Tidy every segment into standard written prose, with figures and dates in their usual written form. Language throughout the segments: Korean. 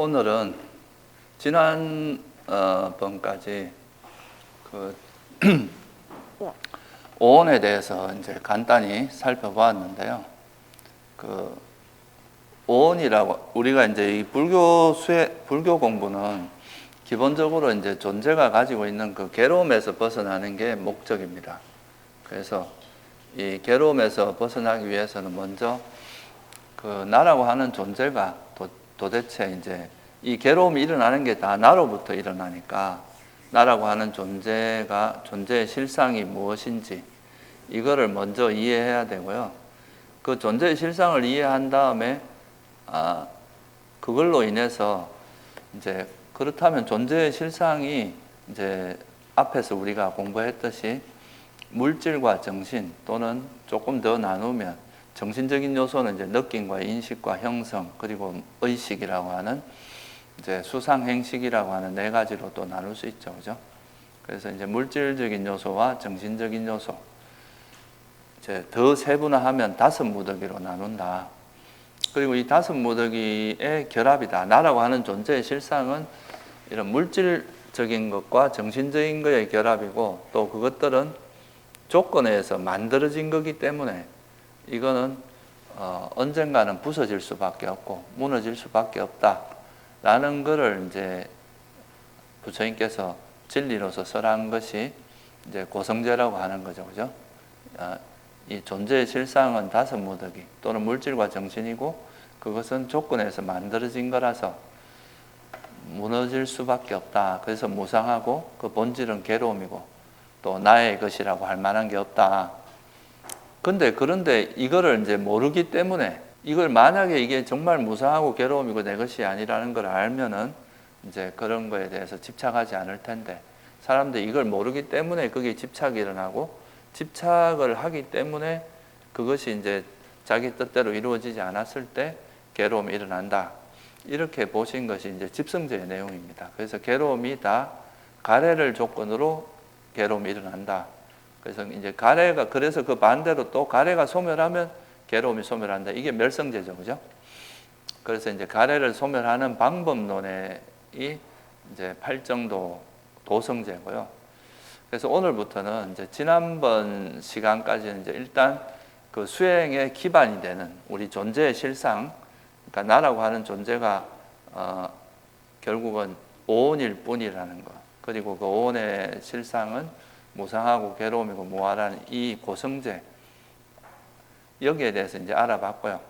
오늘은 지난 번까지 그 오온에 대해서 이제 간단히 살펴보았는데요. 그 오온이라고 우리가 이제 이 불교 공부는 기본적으로 이제 존재가 가지고 있는 그 괴로움에서 벗어나는 게 목적입니다. 그래서 이 괴로움에서 벗어나기 위해서는 먼저 그 나라고 하는 존재가 도대체 이제 이 괴로움이 일어나는 게 다 나로부터 일어나니까 나라고 하는 존재의 실상이 무엇인지 이거를 먼저 이해해야 되고요. 그 존재의 실상을 이해한 다음에 그걸로 인해서 이제 그렇다면 존재의 실상이 이제 앞에서 우리가 공부했듯이 물질과 정신 또는 조금 더 나누면 정신적인 요소는 이제 느낌과 인식과 형성 그리고 의식이라고 하는 이제 수상 행식이라고 하는 네 가지로 또 나눌 수 있죠, 그죠? 그래서 이제 물질적인 요소와 정신적인 요소 이제 더 세분화하면 다섯 무더기로 나눈다. 그리고 이 다섯 무더기의 결합이다. 나라고 하는 존재의 실상은 이런 물질적인 것과 정신적인 것의 결합이고 또 그것들은 조건에 의해서 만들어진 거기 때문에 이거는 언젠가는 부서질 수밖에 없고 무너질 수밖에 없다라는 것을 이제 부처님께서 진리로서 설한 것이 이제 고성제라고 하는 거죠, 그죠? 이 존재의 실상은 다섯 무더기 또는 물질과 정신이고 그것은 조건에서 만들어진 거라서 무너질 수밖에 없다. 그래서 무상하고 그 본질은 괴로움이고 또 나의 것이라고 할 만한 게 없다. 그런데 이거를 이제 모르기 때문에 이걸 만약에 이게 정말 무상하고 괴로움이고 내 것이 아니라는 걸 알면은 이제 그런 거에 대해서 집착하지 않을 텐데 사람들이 이걸 모르기 때문에 거기에 집착이 일어나고 집착을 하기 때문에 그것이 이제 자기 뜻대로 이루어지지 않았을 때 괴로움이 일어난다. 이렇게 보신 것이 이제 집성제의 내용입니다. 그래서 괴로움이 다 가래를 조건으로 괴로움이 일어난다. 그래서 이제 그래서 그 반대로 또 가래가 소멸하면 괴로움이 소멸한다. 이게 멸성제죠, 그죠? 그래서 이제 가래를 소멸하는 방법론의 이제 팔정도 도성제고요. 그래서 오늘부터는 이제 지난번 시간까지는 이제 일단 그 수행의 기반이 되는 우리 존재의 실상, 그러니까 나라고 하는 존재가 결국은 오온일 뿐이라는 것. 그리고 그 오온의 실상은 무상하고 괴로움이고 무아라는 이 고성제 여기에 대해서 이제 알아봤고요.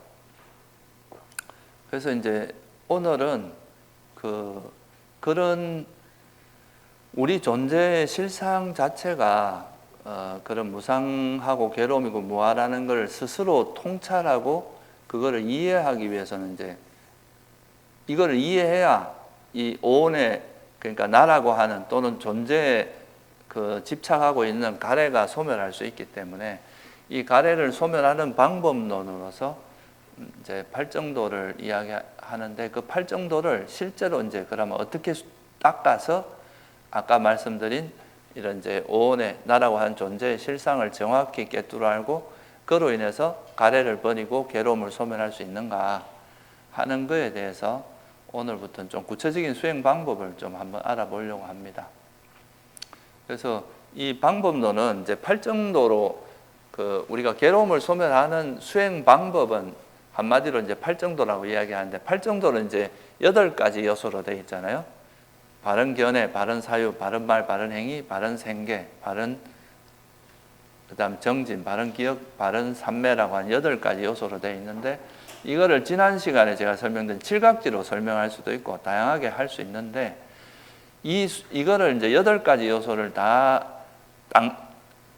그래서 이제 오늘은 그런 우리 존재의 실상 자체가 그런 무상하고 괴로움이고 무아라는 걸 스스로 통찰하고 그거를 이해하기 위해서는 이제 이거를 이해해야 이 오온의 그러니까 나라고 하는 또는 존재에 그 집착하고 있는 가래가 소멸할 수 있기 때문에 이 가래를 소멸하는 방법론으로서 이제 팔정도를 이야기하는데 그 팔정도를 실제로 이제 그러면 어떻게 닦아서 아까 말씀드린 이런 이제 오온의 나라고 하는 존재의 실상을 정확히 꿰뚫어 알고 그로 인해서 가래를 버리고 괴로움을 소멸할 수 있는가 하는 것에 대해서 오늘부터는 좀 구체적인 수행 방법을 좀 한번 알아보려고 합니다. 그래서 이 방법론은 이제 팔정도로 우리가 괴로움을 소멸하는 수행 방법은 한마디로 이제 팔정도라고 이야기하는데 팔정도는 이제 8가지 요소로 되어 있잖아요. 바른 견해, 바른 사유, 바른 말, 바른 행위, 바른 생계, 그다음 정진, 바른 기억, 바른 삼매라고 한 8가지 요소로 되어 있는데 이거를 지난 시간에 제가 설명드린 7각지로 설명할 수도 있고 다양하게 할 수 있는데 이거를 이제 8가지 요소를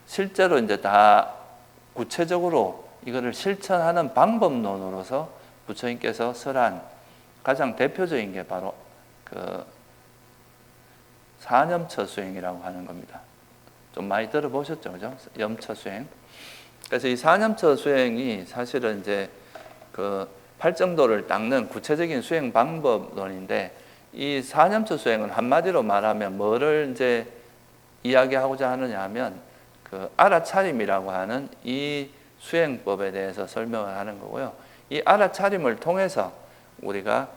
실제로 이제 다 구체적으로 이거를 실천하는 방법론으로서 부처님께서 설한 가장 대표적인 게 바로 그 사념처 수행이라고 하는 겁니다. 좀 많이 들어보셨죠, 그죠? 염처 수행. 그래서 이 사념처 수행이 사실은 이제 그 팔정도를 닦는 구체적인 수행 방법론인데 이 사념처 수행은 한마디로 말하면 뭐를 이제 이야기하고자 하느냐 하면 그 알아차림이라고 하는 이 수행법에 대해서 설명을 하는 거고요. 이 알아차림을 통해서 우리가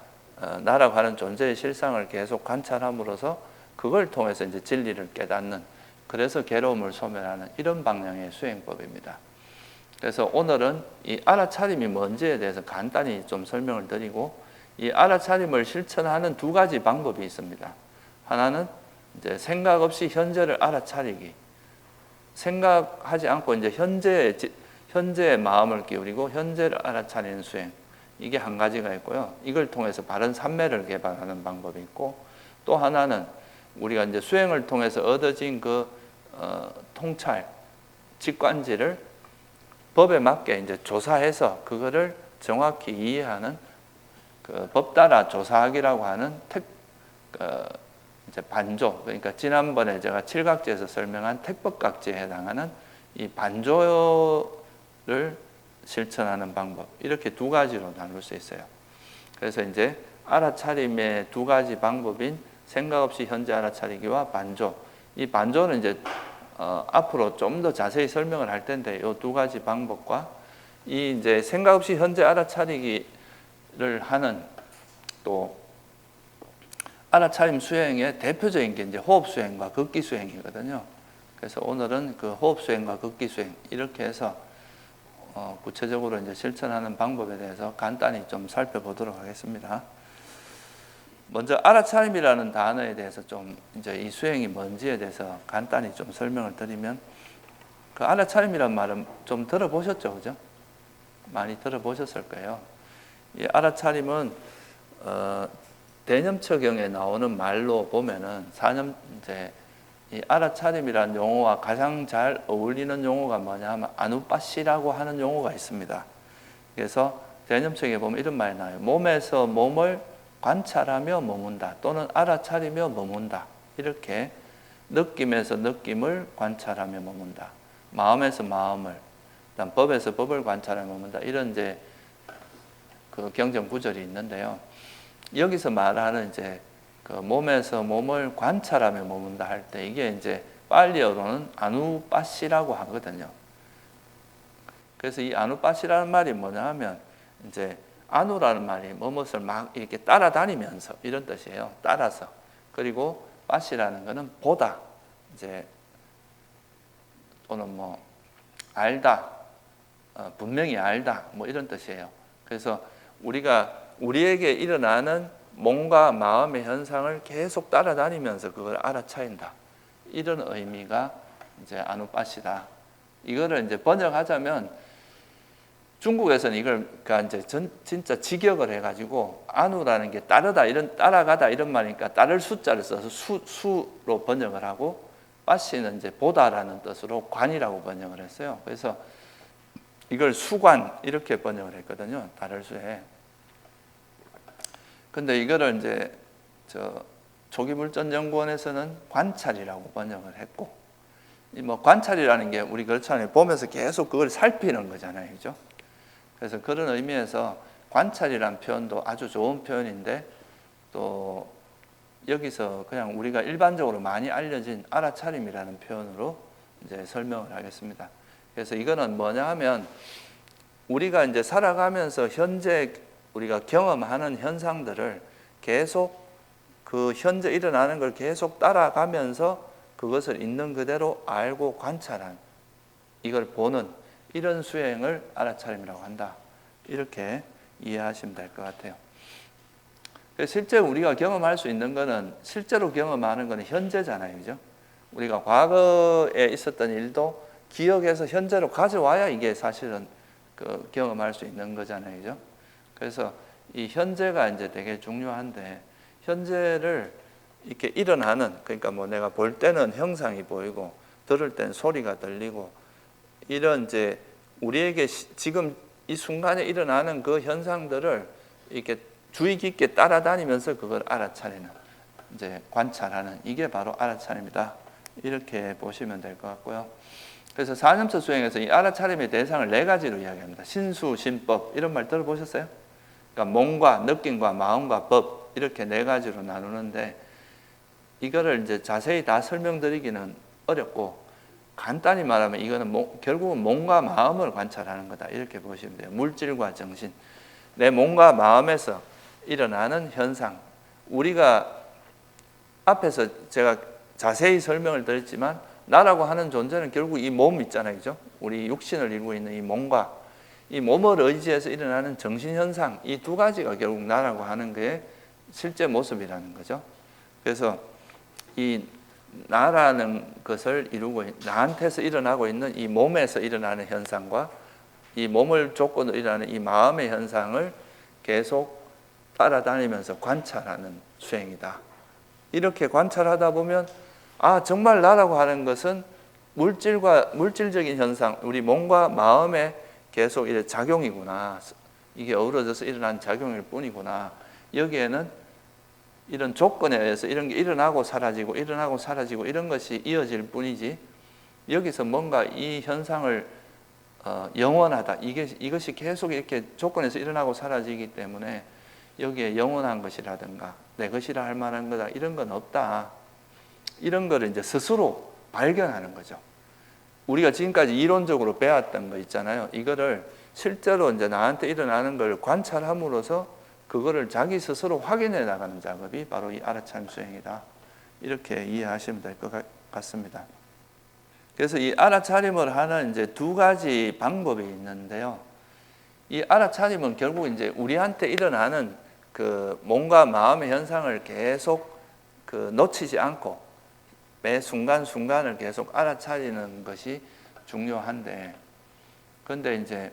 날아가는 존재의 실상을 계속 관찰함으로써 그걸 통해서 이제 진리를 깨닫는, 그래서 괴로움을 소멸하는 이런 방향의 수행법입니다. 그래서 오늘은 이 알아차림이 뭔지에 대해서 간단히 좀 설명을 드리고, 이 알아차림을 실천하는 두 가지 방법이 있습니다. 하나는 이제 생각 없이 현재를 알아차리기, 생각하지 않고 이제 현재의 마음을 기울이고 현재를 알아차리는 수행, 이게 한 가지가 있고요. 이걸 통해서 바른 삼매를 개발하는 방법이 있고, 또 하나는 우리가 이제 수행을 통해서 얻어진 그 통찰, 직관지를 법에 맞게 이제 조사해서 그거를 정확히 이해하는 그 법 따라 조사하기라고 하는 이제 반조, 그러니까 지난번에 제가 칠각지에서 설명한 택법각지에 해당하는 이 반조를 실천하는 방법, 이렇게 두 가지로 나눌 수 있어요. 그래서 이제 알아차림의 두 가지 방법인 생각 없이 현재 알아차리기와 반조, 이 반조는 이제 앞으로 좀 더 자세히 설명을 할 텐데, 이 두 가지 방법과 이 이제 생각 없이 현재 알아차리기를 하는 또 알아차림 수행의 대표적인 게 이제 호흡 수행과 극기 수행이거든요. 그래서 오늘은 그 호흡 수행과 극기 수행, 이렇게 해서 구체적으로 이제 실천하는 방법에 대해서 간단히 좀 살펴보도록 하겠습니다. 먼저 알아차림이라는 단어에 대해서 좀 이제 이 수행이 뭔지에 대해서 간단히 좀 설명을 드리면, 그 알아차림이란 말은 좀 들어보셨죠, 그죠? 많이 들어보셨을 거예요. 이 알아차림은 대념처경에 나오는 말로 보면은 이제 이 알아차림이라는 용어와 가장 잘 어울리는 용어가 뭐냐 하면 아누빠시라고 하는 용어가 있습니다. 그래서 대념처경에 보면 이런 말이 나와요. 몸에서 몸을 관찰하며 머문다, 또는 알아차리며 머문다. 이렇게 느낌에서 느낌을 관찰하며 머문다, 마음에서 마음을, 그다음 법에서 법을 관찰하며 머문다. 이런 이제 그 경전 구절이 있는데요. 여기서 말하는 이제 그 몸에서 몸을 관찰하며 머문다 할 때, 이게 이제 빨리어로는 아누빠시라고 하거든요. 그래서 이 아누빠시라는 말이 뭐냐 하면, 이제 아누라는 말이 무엇을 막 이렇게 따라다니면서 이런 뜻이에요. 따라서. 그리고 빠시라는 것은 보다, 이제 또는 뭐 알다, 분명히 알다, 뭐 이런 뜻이에요. 그래서 우리에게 일어나는 몸과 마음의 현상을 계속 따라다니면서 그걸 알아차린다, 이런 의미가 이제 아누빠시다. 이거를 이제 번역하자면, 중국에서는 이걸 그러니까 이제 진짜 직역을 해가지고 아누라는 게 따르다, 이런 따라가다 이런 말이니까 따를 숫자를 써서 수로 번역을 하고, 빠시는 이제 보다라는 뜻으로 관이라고 번역을 했어요. 그래서 이걸 수관 이렇게 번역을 했거든요, 따를 수에. 근데 이거를 이제 조기물전연구원에서는 관찰이라고 번역을 했고, 뭐 관찰이라는 게 우리 그렇잖아요. 보면서 계속 그걸 살피는 거잖아요, 그죠? 그래서 그런 의미에서 관찰이라는 표현도 아주 좋은 표현인데, 또 여기서 그냥 우리가 일반적으로 많이 알려진 알아차림이라는 표현으로 이제 설명을 하겠습니다. 그래서 이거는 뭐냐 하면, 우리가 이제 살아가면서 현재 우리가 경험하는 현상들을 계속 그 현재 일어나는 걸 계속 따라가면서 그것을 있는 그대로 알고 관찰한, 이걸 보는 이런 수행을 알아차림이라고 한다, 이렇게 이해하시면 될 것 같아요. 실제 우리가 경험할 수 있는 것은, 실제로 경험하는 것은 현재잖아요, 그죠? 우리가 과거에 있었던 일도 기억해서 현재로 가져와야 이게 사실은 그 경험할 수 있는 거잖아요, 그죠? 그래서 이 현재가 이제 되게 중요한데, 현재를 이렇게 일어나는, 그러니까 뭐 내가 볼 때는 형상이 보이고 들을 때는 소리가 들리고, 이런 이제 우리에게 지금 이 순간에 일어나는 그 현상들을 이렇게 주의 깊게 따라다니면서 그걸 알아차리는, 이제 관찰하는, 이게 바로 알아차림이다, 이렇게 보시면 될 것 같고요. 그래서 사념처 수행에서 이 알아차림의 대상을 네 가지로 이야기합니다. 신수, 신법, 이런 말 들어보셨어요? 그러니까 몸과 느낌과 마음과 법, 이렇게 네 가지로 나누는데, 이거를 이제 자세히 다 설명드리기는 어렵고, 간단히 말하면 이거는 결국은 몸과 마음을 관찰하는 거다, 이렇게 보시면 돼요. 물질과 정신, 내 몸과 마음에서 일어나는 현상, 우리가 앞에서 제가 자세히 설명을 드렸지만 나라고 하는 존재는 결국 이 몸 있잖아요, 그죠? 우리 육신을 이루고 있는 이 몸과 이 몸을 의지해서 일어나는 정신현상, 이 두 가지가 결국 나라고 하는 게 실제 모습이라는 거죠. 그래서 이 나라는 것을 이루고 나한테서 일어나고 있는 이 몸에서 일어나는 현상과 이 몸을 조건으로 일어나는 이 마음의 현상을 계속 따라다니면서 관찰하는 수행이다. 이렇게 관찰하다 보면 아, 정말 나라고 하는 것은 물질적인 현상, 우리 몸과 마음에 계속 이렇게 작용이구나. 이게 어우러져서 일어난 작용일 뿐이구나. 여기에는 이런 조건에 의해서 이런 게 일어나고 사라지고 이런 것이 이어질 뿐이지 여기서 뭔가 이 현상을 영원하다. 이것이 계속 이렇게 조건에서 일어나고 사라지기 때문에 여기에 영원한 것이라든가 내 것이라 할 만한 거다. 이런 건 없다. 이런 거를 이제 스스로 발견하는 거죠. 우리가 지금까지 이론적으로 배웠던 거 있잖아요. 이거를 실제로 이제 나한테 일어나는 걸 관찰함으로써 그거를 자기 스스로 확인해 나가는 작업이 바로 이 알아차림 수행이다. 이렇게 이해하시면 될 것 같습니다. 그래서 이 알아차림을 하는 이제 두 가지 방법이 있는데요. 이 알아차림은 결국 이제 우리한테 일어나는 그 몸과 마음의 현상을 계속 놓치지 않고 매 순간순간을 계속 알아차리는 것이 중요한데, 그런데 이제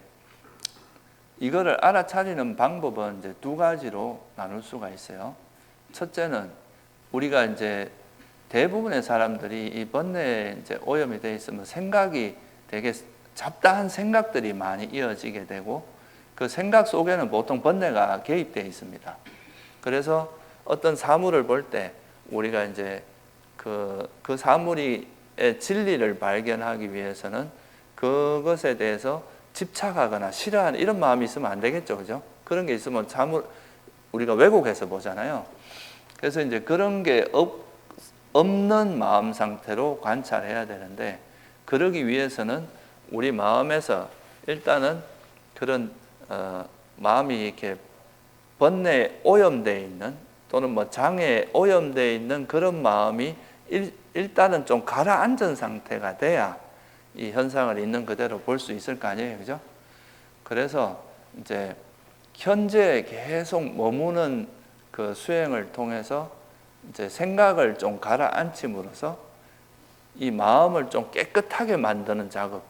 이거를 알아차리는 방법은 이제 두 가지로 나눌 수가 있어요. 첫째는 우리가 이제 대부분의 사람들이 이 번뇌에 이제 오염이 되어 있으면 생각이 되게 잡다한 생각들이 많이 이어지게 되고 그 생각 속에는 보통 번뇌가 개입되어 있습니다. 그래서 어떤 사물을 볼 때 우리가 이제 그 사물의 진리를 발견하기 위해서는 그것에 대해서 집착하거나 싫어하는 이런 마음이 있으면 안 되겠죠, 그죠? 그런 게 있으면 우리가 왜곡해서 보잖아요. 그래서 이제 그런 게 없는 마음 상태로 관찰해야 되는데, 그러기 위해서는 우리 마음에서 일단은 그런 마음이 이렇게 번뇌에 오염되어 있는 또는 뭐 장애에 오염되어 있는 그런 마음이 일단은 좀 가라앉은 상태가 돼야 이 현상을 있는 그대로 볼 수 있을 거 아니에요, 그죠? 그래서 이제 현재에 계속 머무는 그 수행을 통해서 이제 생각을 좀 가라앉힘으로써 이 마음을 좀 깨끗하게 만드는 작업,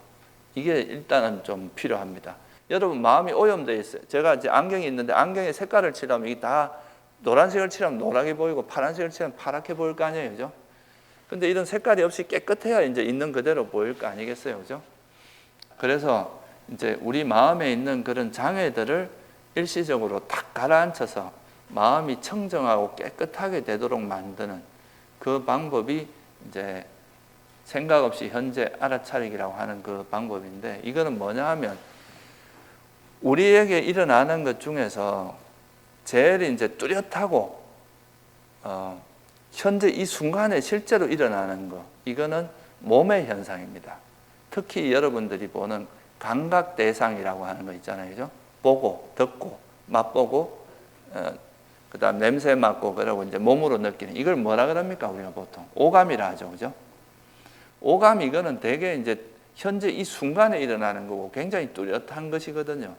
이게 일단은 좀 필요합니다. 여러분 마음이 오염되어 있어요. 제가 이제 안경이 있는데 안경에 색깔을 칠하면 이게 다 노란색을 칠하면 노랗게 보이고 파란색을 칠하면 파랗게 보일 거 아니에요, 그죠? 근데 이런 색깔이 없이 깨끗해야 이제 있는 그대로 보일 거 아니겠어요, 그죠? 그래서 이제 우리 마음에 있는 그런 장애들을 일시적으로 탁 가라앉혀서 마음이 청정하고 깨끗하게 되도록 만드는 그 방법이 이제 생각 없이 현재 알아차리기라고 하는 그 방법인데, 이거는 뭐냐 하면 우리에게 일어나는 것 중에서 제일 이제 뚜렷하고 현재 이 순간에 실제로 일어나는 거, 이거는 몸의 현상입니다. 특히 여러분들이 보는 감각 대상이라고 하는 거 있잖아요, 그죠? 보고, 듣고, 맛보고, 그다음 냄새 맡고, 그러고 이제 몸으로 느끼는, 이걸 뭐라 그럽니까 우리가 보통 오감이라 하죠, 그죠? 오감, 이거는 대개 이제 현재 이 순간에 일어나는 거고 굉장히 뚜렷한 것이거든요.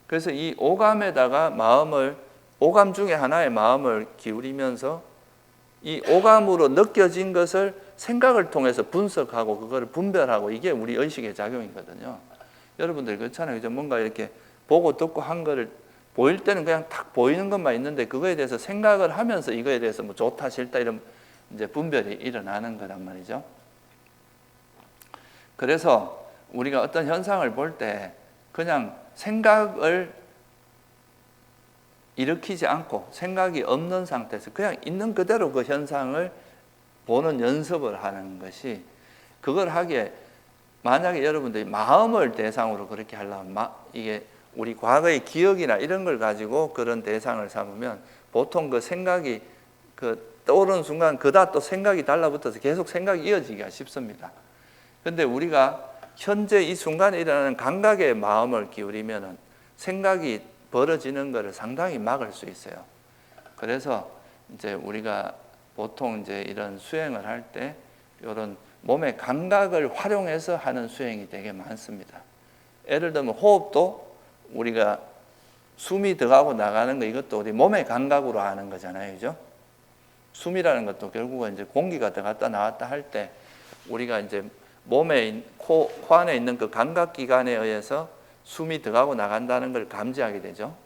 그래서 이 오감에다가 오감 중에 하나의 마음을 기울이면서 이 오감으로 느껴진 것을 생각을 통해서 분석하고 그거를 분별하고, 이게 우리 의식의 작용이거든요. 여러분들 그렇잖아요, 그죠? 뭔가 이렇게 보고 듣고 한 거를 보일 때는 그냥 탁 보이는 것만 있는데 그거에 대해서 생각을 하면서 이거에 대해서 뭐 좋다 싫다 이런 이제 분별이 일어나는 거란 말이죠. 그래서 우리가 어떤 현상을 볼 때 그냥 생각을 일으키지 않고 생각이 없는 상태에서 그냥 있는 그대로 그 현상을 보는 연습을 하는 것이, 그걸 하기에 만약에 여러분들이 마음을 대상으로 그렇게 하려면 이게 우리 과거의 기억이나 이런 걸 가지고 그런 대상을 삼으면 보통 그 생각이 떠오르는 순간 그다 또 생각이 달라붙어서 계속 생각이 이어지기가 쉽습니다. 그런데 우리가 현재 이 순간에 일어나는 감각의 마음을 기울이면은 생각이 벌어지는 것을 상당히 막을 수 있어요. 그래서 이제 우리가 보통 이제 이런 수행을 할 때 이런 몸의 감각을 활용해서 하는 수행이 되게 많습니다. 예를 들면 호흡도 우리가 숨이 들어가고 나가는 거, 이것도 우리 몸의 감각으로 하는 거잖아요, 그죠? 숨이라는 것도 결국은 이제 공기가 들어갔다 나왔다 할 때 우리가 이제 몸에 코 안에 있는 그 감각 기관에 의해서 숨이 들어가고 나간다는 걸 감지하게 되죠.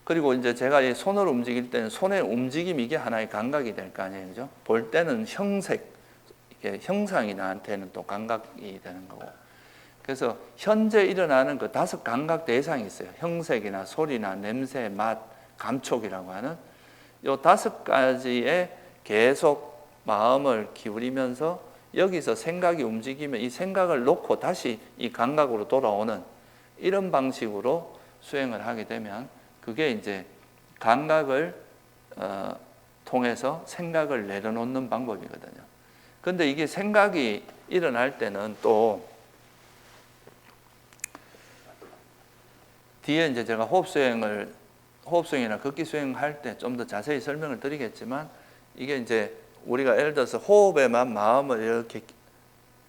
그리고 이제 제가 이 손을 움직일 때는 손의 움직임이 이게 하나의 감각이 될 거 아니에요, 그죠? 볼 때는 형색, 이게 형상이 나한테는 또 감각이 되는 거고. 그래서 현재 일어나는 그 5 감각 대상이 있어요. 형색이나 소리나 냄새, 맛, 감촉이라고 하는 이 5가지에 계속 마음을 기울이면서 여기서 생각이 움직이면 이 생각을 놓고 다시 이 감각으로 돌아오는 이런 방식으로 수행을 하게 되면 그게 이제 감각을 통해서 생각을 내려놓는 방법이거든요. 근데 이게 생각이 일어날 때는 또 뒤에 이제 제가 호흡수행이나 걷기 수행할 때 좀 더 자세히 설명을 드리겠지만 이게 이제 우리가 예를 들어서 호흡에만 마음을 이렇게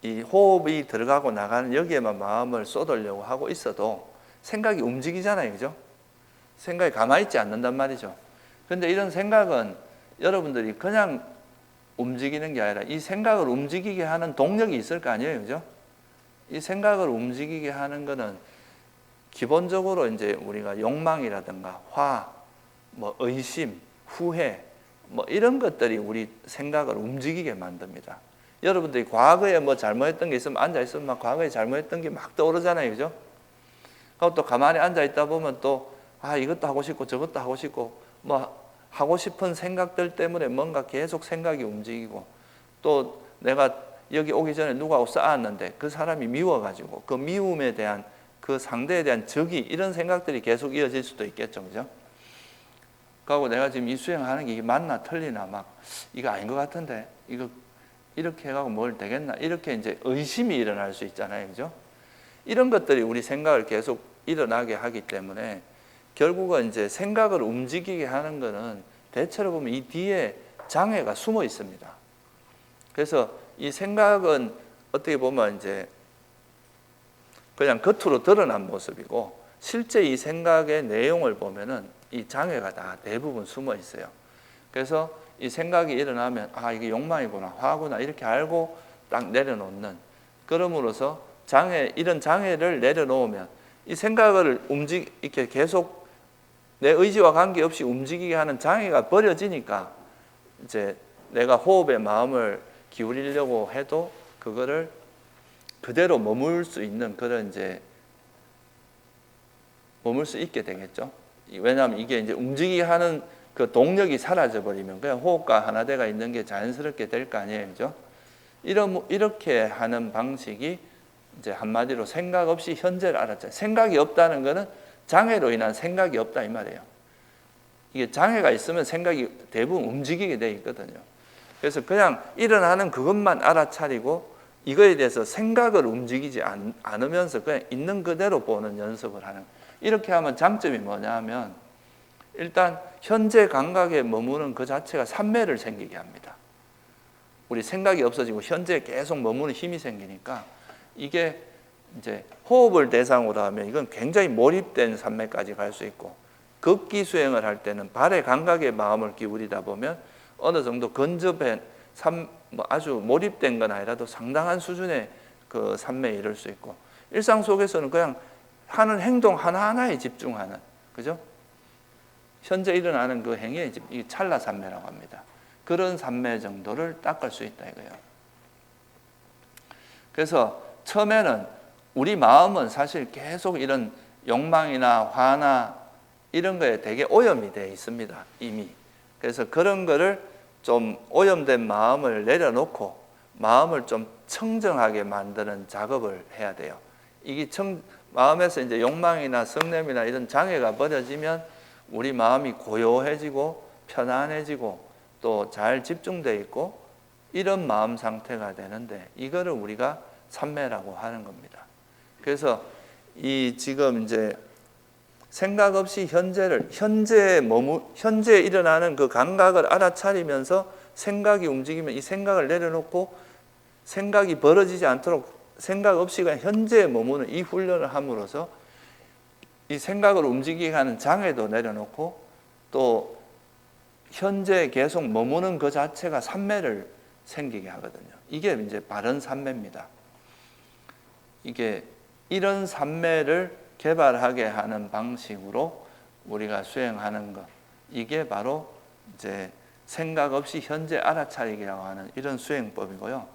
이 호흡이 들어가고 나가는 여기에만 마음을 쏟으려고 하고 있어도 생각이 움직이잖아요, 그죠? 생각이 가만히 있지 않는단 말이죠. 근데 이런 생각은 여러분들이 그냥 움직이는 게 아니라 이 생각을 움직이게 하는 동력이 있을 거 아니에요, 그죠? 이 생각을 움직이게 하는 거는 기본적으로 이제 우리가 욕망이라든가 화, 뭐 의심, 후회, 뭐 이런 것들이 우리 생각을 움직이게 만듭니다. 여러분들이 과거에 뭐 잘못했던 게 있으면 앉아 있으면 막 과거에 잘못했던 게 막 떠오르잖아요, 그죠? 그리고 또 가만히 앉아 있다 보면 또 이것도 하고 싶고 저것도 하고 싶고 뭐 하고 싶은 생각들 때문에 뭔가 계속 생각이 움직이고 또 내가 여기 오기 전에 누구하고 싸웠는데 그 사람이 미워가지고 그 미움에 대한 그 상대에 대한 적이 이런 생각들이 계속 이어질 수도 있겠죠, 그죠? 그리고 내가 지금 이 수행하는 게 이게 맞나 틀리나 막 이거 아닌 것 같은데 이거 이렇게 해가고 뭘 되겠나 이렇게 이제 의심이 일어날 수 있잖아요, 그죠? 이런 것들이 우리 생각을 계속 일어나게 하기 때문에 결국은 이제 생각을 움직이게 하는 거는 대체로 보면 이 뒤에 장애가 숨어 있습니다. 그래서 이 생각은 어떻게 보면 이제 그냥 겉으로 드러난 모습이고 실제 이 생각의 내용을 보면은 이 장애가 다 대부분 숨어 있어요. 그래서 이 생각이 일어나면 이게 욕망이구나, 화구나 이렇게 알고 딱 내려놓는 그럼으로써 이런 장애를 내려놓으면 이 생각을 이렇게 계속 내 의지와 관계없이 움직이게 하는 장애가 버려지니까 이제 내가 호흡에 마음을 기울이려고 해도 그거를 그대로 머물 수 있는 그런 이제 머물 수 있게 되겠죠. 왜냐하면 이게 이제 움직이게 하는 그 동력이 사라져 버리면 그냥 호흡과 하나되가 있는 게 자연스럽게 될 거 아니에요, 그죠? 이렇게 하는 방식이 이제 한마디로 생각 없이 현재를 알았죠. 생각이 없다는 것은 장애로 인한 생각이 없다 이 말이에요. 이게 장애가 있으면 생각이 대부분 움직이게 돼 있거든요. 그래서 그냥 일어나는 그것만 알아차리고 이거에 대해서 생각을 움직이지 않으면서 그냥 있는 그대로 보는 연습을 하는. 이렇게 하면 장점이 뭐냐 하면 일단 현재 감각에 머무는 그 자체가 산매를 생기게 합니다. 우리 생각이 없어지고 현재에 계속 머무는 힘이 생기니까 이게 이제 호흡을 대상으로 하면 이건 굉장히 몰입된 산매까지 갈 수 있고 걷기 수행을 할 때는 발의 감각에 마음을 기울이다 보면 어느 정도 근접한 아주 몰입된 건 아니라도 상당한 수준의 그 산매에 이를 수 있고 일상 속에서는 그냥 하는 행동 하나하나에 집중하는, 그죠? 현재 일어나는 그 행위에 이 찰나 산매라고 합니다. 그런 산매 정도를 닦을 수 있다 이거예요. 그래서 처음에는 우리 마음은 사실 계속 이런 욕망이나 화나 이런 거에 되게 오염이 되어 있습니다, 이미. 그래서 그런 거를 좀 오염된 마음을 내려놓고 마음을 좀 청정하게 만드는 작업을 해야 돼요. 이게 마음에서 이제 욕망이나 성냄이나 이런 장애가 버려지면 우리 마음이 고요해지고 편안해지고 또 잘 집중되어 있고 이런 마음 상태가 되는데 이거를 우리가 산매라고 하는 겁니다. 그래서 이 지금 이제 생각 없이 현재에 일어나는 그 감각을 알아차리면서 생각이 움직이면 이 생각을 내려놓고 생각이 벌어지지 않도록 생각 없이 그냥 현재에 머무는 이 훈련을 함으로써 이 생각을 움직이게 하는 장애도 내려놓고 또 현재에 계속 머무는 그 자체가 삼매를 생기게 하거든요. 이게 이제 바른 삼매입니다. 이게 이런 삼매를 개발하게 하는 방식으로 우리가 수행하는 것, 이게 바로 이제 생각 없이 현재 알아차리기라고 하는 이런 수행법이고요.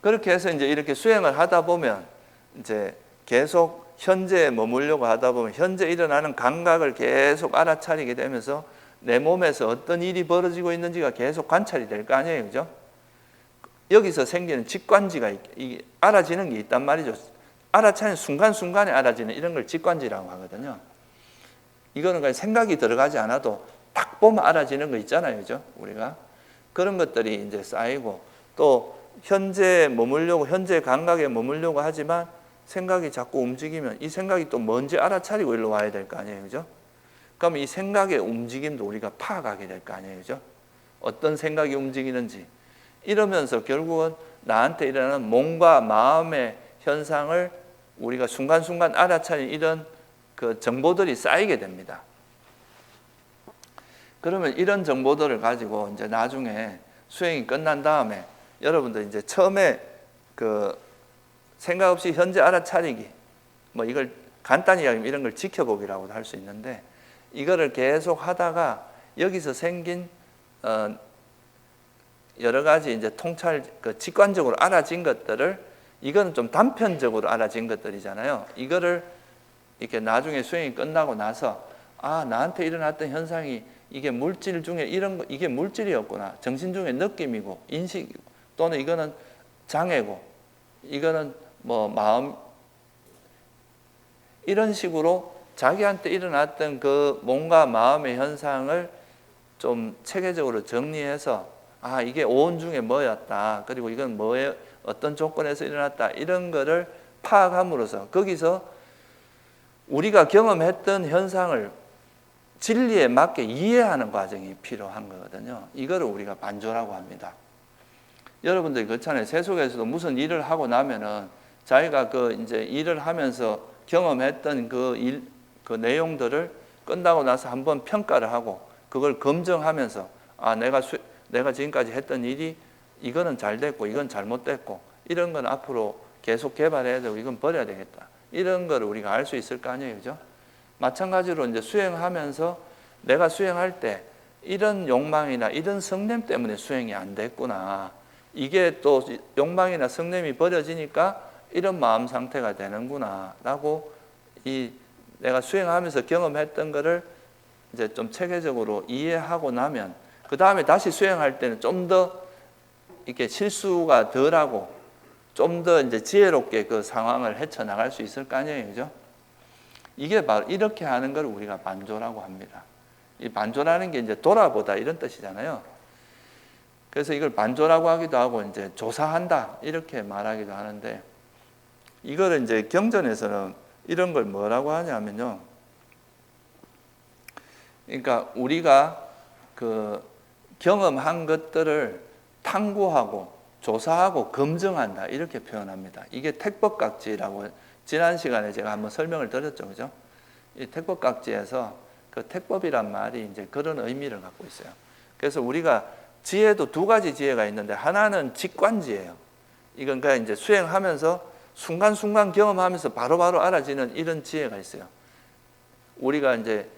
그렇게 해서 이제 이렇게 수행을 하다 보면 이제 계속 현재에 머물려고 하다 보면 현재 일어나는 감각을 계속 알아차리게 되면서 내 몸에서 어떤 일이 벌어지고 있는지가 계속 관찰이 될 거 아니에요, 그죠? 여기서 생기는 직관지가 알아지는 게 있단 말이죠. 알아차리는 순간순간에 알아지는 이런 걸 직관지라고 하거든요. 이거는 그냥 생각이 들어가지 않아도 딱 보면 알아지는 거 있잖아요, 그죠? 우리가 그런 것들이 이제 쌓이고 또 현재에 머물려고 현재 감각에 머물려고 하지만 생각이 자꾸 움직이면 이 생각이 또 뭔지 알아차리고 일로 와야 될 거 아니에요, 그죠? 그럼 이 생각의 움직임도 우리가 파악하게 될 거 아니에요, 그죠? 어떤 생각이 움직이는지 이러면서 결국은 나한테 일어나는 몸과 마음의 현상을 우리가 순간순간 알아차리는 이런 그 정보들이 쌓이게 됩니다. 그러면 이런 정보들을 가지고 이제 나중에 수행이 끝난 다음에 여러분들 이제 처음에 그 생각 없이 현재 알아차리기, 뭐 이걸 간단히 이야기하면 이런 걸 지켜보기라고도 할 수 있는데 이거를 계속 하다가 여기서 생긴 여러 가지 이제 직관적으로 알아진 것들을 이거는 좀 단편적으로 알아진 것들이잖아요. 이거를 이렇게 나중에 수행이 끝나고 나서 나한테 일어났던 현상이 이게 물질 중에 이게 물질이었구나. 정신 중에 느낌이고 인식이고 또는 이거는 장애고 이거는 뭐 마음 이런 식으로 자기한테 일어났던 그 몸과 마음의 현상을 좀 체계적으로 정리해서 이게 오온 중에 뭐였다. 그리고 이건 뭐에 어떤 조건에서 일어났다. 이런 거를 파악함으로써 거기서 우리가 경험했던 현상을 진리에 맞게 이해하는 과정이 필요한 거거든요. 이거를 우리가 반조라고 합니다. 여러분들이 그렇잖아요. 세속에서도 무슨 일을 하고 나면은 자기가 그 이제 일을 하면서 경험했던 그 내용들을 끝나고 나서 한번 평가를 하고 그걸 검증하면서 내가 지금까지 했던 일이 이거는 잘 됐고 이건 잘못됐고 이런 건 앞으로 계속 개발해야 되고 이건 버려야 되겠다. 이런 거를 우리가 알 수 있을 거 아니에요, 그죠? 마찬가지로 이제 수행하면서 내가 수행할 때 이런 욕망이나 이런 성냄 때문에 수행이 안 됐구나. 이게 또 욕망이나 성냄이 버려지니까 이런 마음 상태가 되는구나 라고 내가 수행하면서 경험했던 거를 이제 좀 체계적으로 이해하고 나면 그 다음에 다시 수행할 때는 좀 더 이렇게 실수가 덜하고 좀 더 이제 지혜롭게 그 상황을 헤쳐나갈 수 있을 거 아니에요, 그죠? 이게 바로 이렇게 하는 걸 우리가 반조라고 합니다. 이 반조라는 게 이제 돌아보다 이런 뜻이잖아요. 그래서 이걸 반조라고 하기도 하고 이제 조사한다 이렇게 말하기도 하는데 이거를 이제 경전에서는 이런 걸 뭐라고 하냐면요. 그러니까 우리가 그 경험한 것들을 탐구하고 조사하고 검증한다 이렇게 표현합니다. 이게 택법각지라고 지난 시간에 제가 한번 설명을 드렸죠, 그죠? 이 택법각지에서 그 택법이란 말이 이제 그런 의미를 갖고 있어요. 그래서 우리가 지혜도 두 가지 지혜가 있는데 하나는 직관지예요. 이건 그냥 이제 수행하면서 순간순간 경험하면서 바로바로 알아지는 이런 지혜가 있어요. 우리가 이제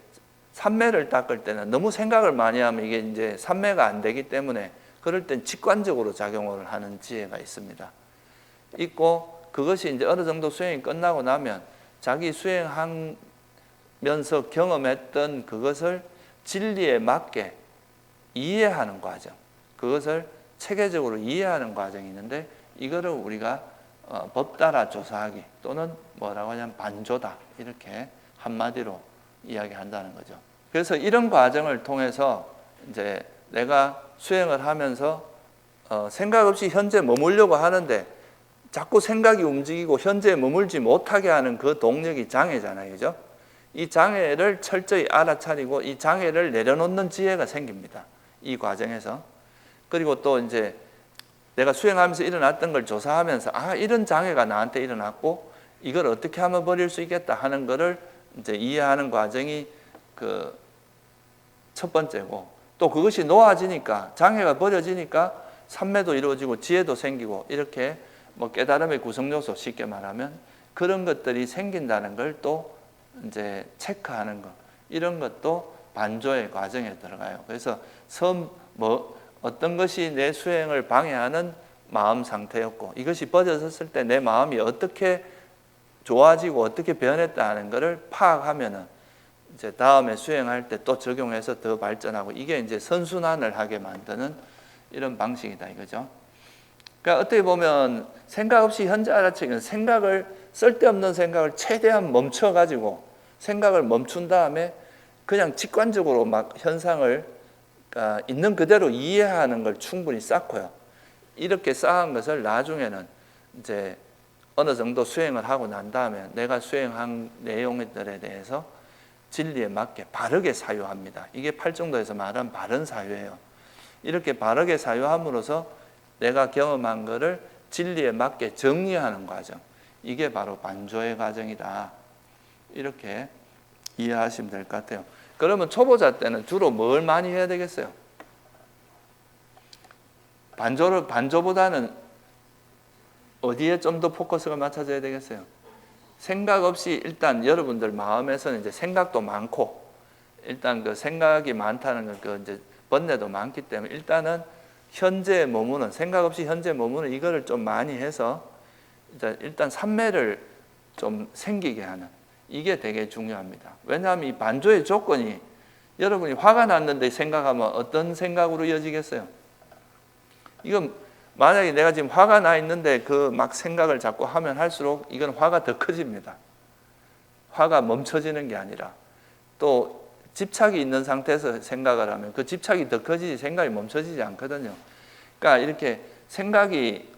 삼매를 닦을 때는 너무 생각을 많이 하면 이게 이제 삼매가 안 되기 때문에 그럴 땐 직관적으로 작용을 하는 지혜가 있습니다. 있고 그것이 이제 어느 정도 수행이 끝나고 나면 자기 수행하면서 경험했던 그것을 진리에 맞게 이해하는 과정, 그것을 체계적으로 이해하는 과정이 있는데 이거를 우리가 법 따라 조사하기 또는 뭐라고 하냐면 반조다 이렇게 한마디로 이야기한다는 거죠. 그래서 이런 과정을 통해서 이제 내가 수행을 하면서 생각 없이 현재 머물려고 하는데 자꾸 생각이 움직이고 현재에 머물지 못하게 하는 그 동력이 장애잖아요, 그죠? 이 장애를 철저히 알아차리고 이 장애를 내려놓는 지혜가 생깁니다. 이 과정에서. 그리고 또 이제 내가 수행하면서 일어났던 걸 조사하면서 이런 장애가 나한테 일어났고 이걸 어떻게 하면 버릴 수 있겠다 하는 거를 이제 이해하는 과정이 그 첫 번째고, 또 그것이 놓아지니까 장애가 버려지니까 삼매도 이루어지고 지혜도 생기고 이렇게 뭐 깨달음의 구성 요소, 쉽게 말하면 그런 것들이 생긴다는 걸 또 이제 체크하는 것, 이런 것도 반조의 과정에 들어가요. 그래서 어떤 것이 내 수행을 방해하는 마음 상태였고 이것이 버려졌을 때 내 마음이 어떻게 좋아지고 어떻게 변했다 하는 것을 파악하면은 이제 다음에 수행할 때 또 적용해서 더 발전하고, 이게 이제 선순환을 하게 만드는 이런 방식이다 이거죠. 그러니까 어떻게 보면 생각 없이 현재 알아채기는 쓸데없는 생각을 최대한 멈춰가지고 생각을 멈춘 다음에 그냥 직관적으로 막 현상을 있는 그대로 이해하는 걸 충분히 쌓고요. 이렇게 쌓은 것을 나중에는 이제 어느 정도 수행을 하고 난 다음에 내가 수행한 내용들에 대해서 진리에 맞게 바르게 사유합니다. 이게 팔정도에서 말한 바른 사유예요. 이렇게 바르게 사유함으로써 내가 경험한 것을 진리에 맞게 정리하는 과정, 이게 바로 반조의 과정이다. 이렇게 이해하시면 될 것 같아요. 그러면 초보자 때는 주로 뭘 많이 해야 되겠어요? 반조보다는 어디에 좀 더 포커스가 맞춰져야 되겠어요? 생각 없이 일단 여러분들 마음에서는 이제 생각도 많고 일단 그 생각이 많다는 그 이제 번뇌도 많기 때문에 일단은 현재에 머무는, 생각 없이 현재에 머무는 이거를 좀 많이 해서 일단 삼매를 좀 생기게 하는, 이게 되게 중요합니다. 왜냐하면 이 반조의 조건이 여러분이 화가 났는데 생각하면 어떤 생각으로 이어지겠어요? 이건 만약에 내가 지금 화가 나 있는데 그 막 생각을 자꾸 하면 할수록 이건 화가 더 커집니다. 화가 멈춰지는 게 아니라 또 집착이 있는 상태에서 생각을 하면 그 집착이 더 커지지 생각이 멈춰지지 않거든요. 그러니까 이렇게 생각이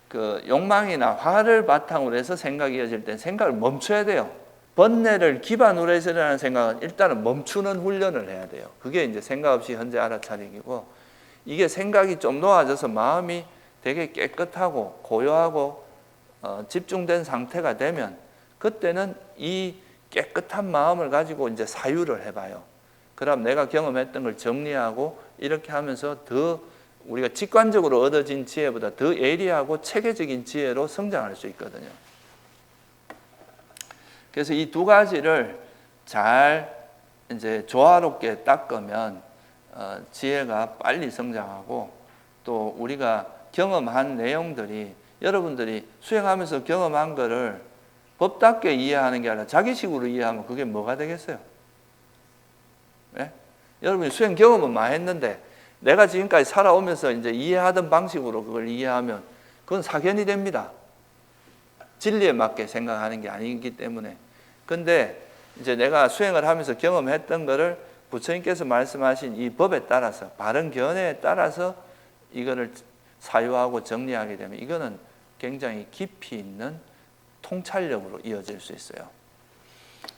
그 욕망이나 화를 바탕으로 해서 생각이 이어질 때 생각을 멈춰야 돼요. 번뇌를 기반으로 해서 일어나는 생각은 일단은 멈추는 훈련을 해야 돼요. 그게 이제 생각 없이 현재 알아차리기고, 이게 생각이 좀 놓아져서 마음이 되게 깨끗하고 고요하고 집중된 상태가 되면 그때는 이 깨끗한 마음을 가지고 이제 사유를 해봐요. 그럼 내가 경험했던 걸 정리하고 이렇게 하면서 더 우리가 직관적으로 얻어진 지혜보다 더 예리하고 체계적인 지혜로 성장할 수 있거든요. 그래서 이 두 가지를 잘 이제 조화롭게 닦으면 지혜가 빨리 성장하고, 또 우리가 경험한 내용들이 여러분들이 수행하면서 경험한 거를 법답게 이해하는 게 아니라 자기식으로 이해하면 그게 뭐가 되겠어요? 네? 여러분이 수행 경험은 많이 했는데 내가 지금까지 살아오면서 이제 이해하던 방식으로 그걸 이해하면 그건 사견이 됩니다. 진리에 맞게 생각하는 게 아니기 때문에. 근데 이제 내가 수행을 하면서 경험했던 거를 부처님께서 말씀하신 이 법에 따라서, 바른 견해에 따라서 이거를 사유하고 정리하게 되면 이거는 굉장히 깊이 있는 통찰력으로 이어질 수 있어요.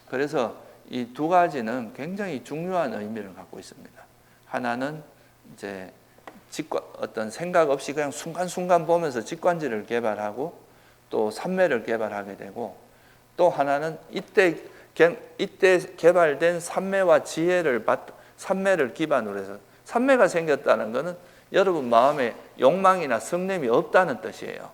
그래서 이 두 가지는 굉장히 중요한 의미를 갖고 있습니다. 하나는 이제 어떤 생각 없이 그냥 순간순간 보면서 직관지를 개발하고 또 삼매를 개발하게 되고, 또 하나는 이때 개발된 삼매와 삼매를 기반으로 해서, 삼매가 생겼다는 것은 여러분 마음에 욕망이나 성냄이 없다는 뜻이에요.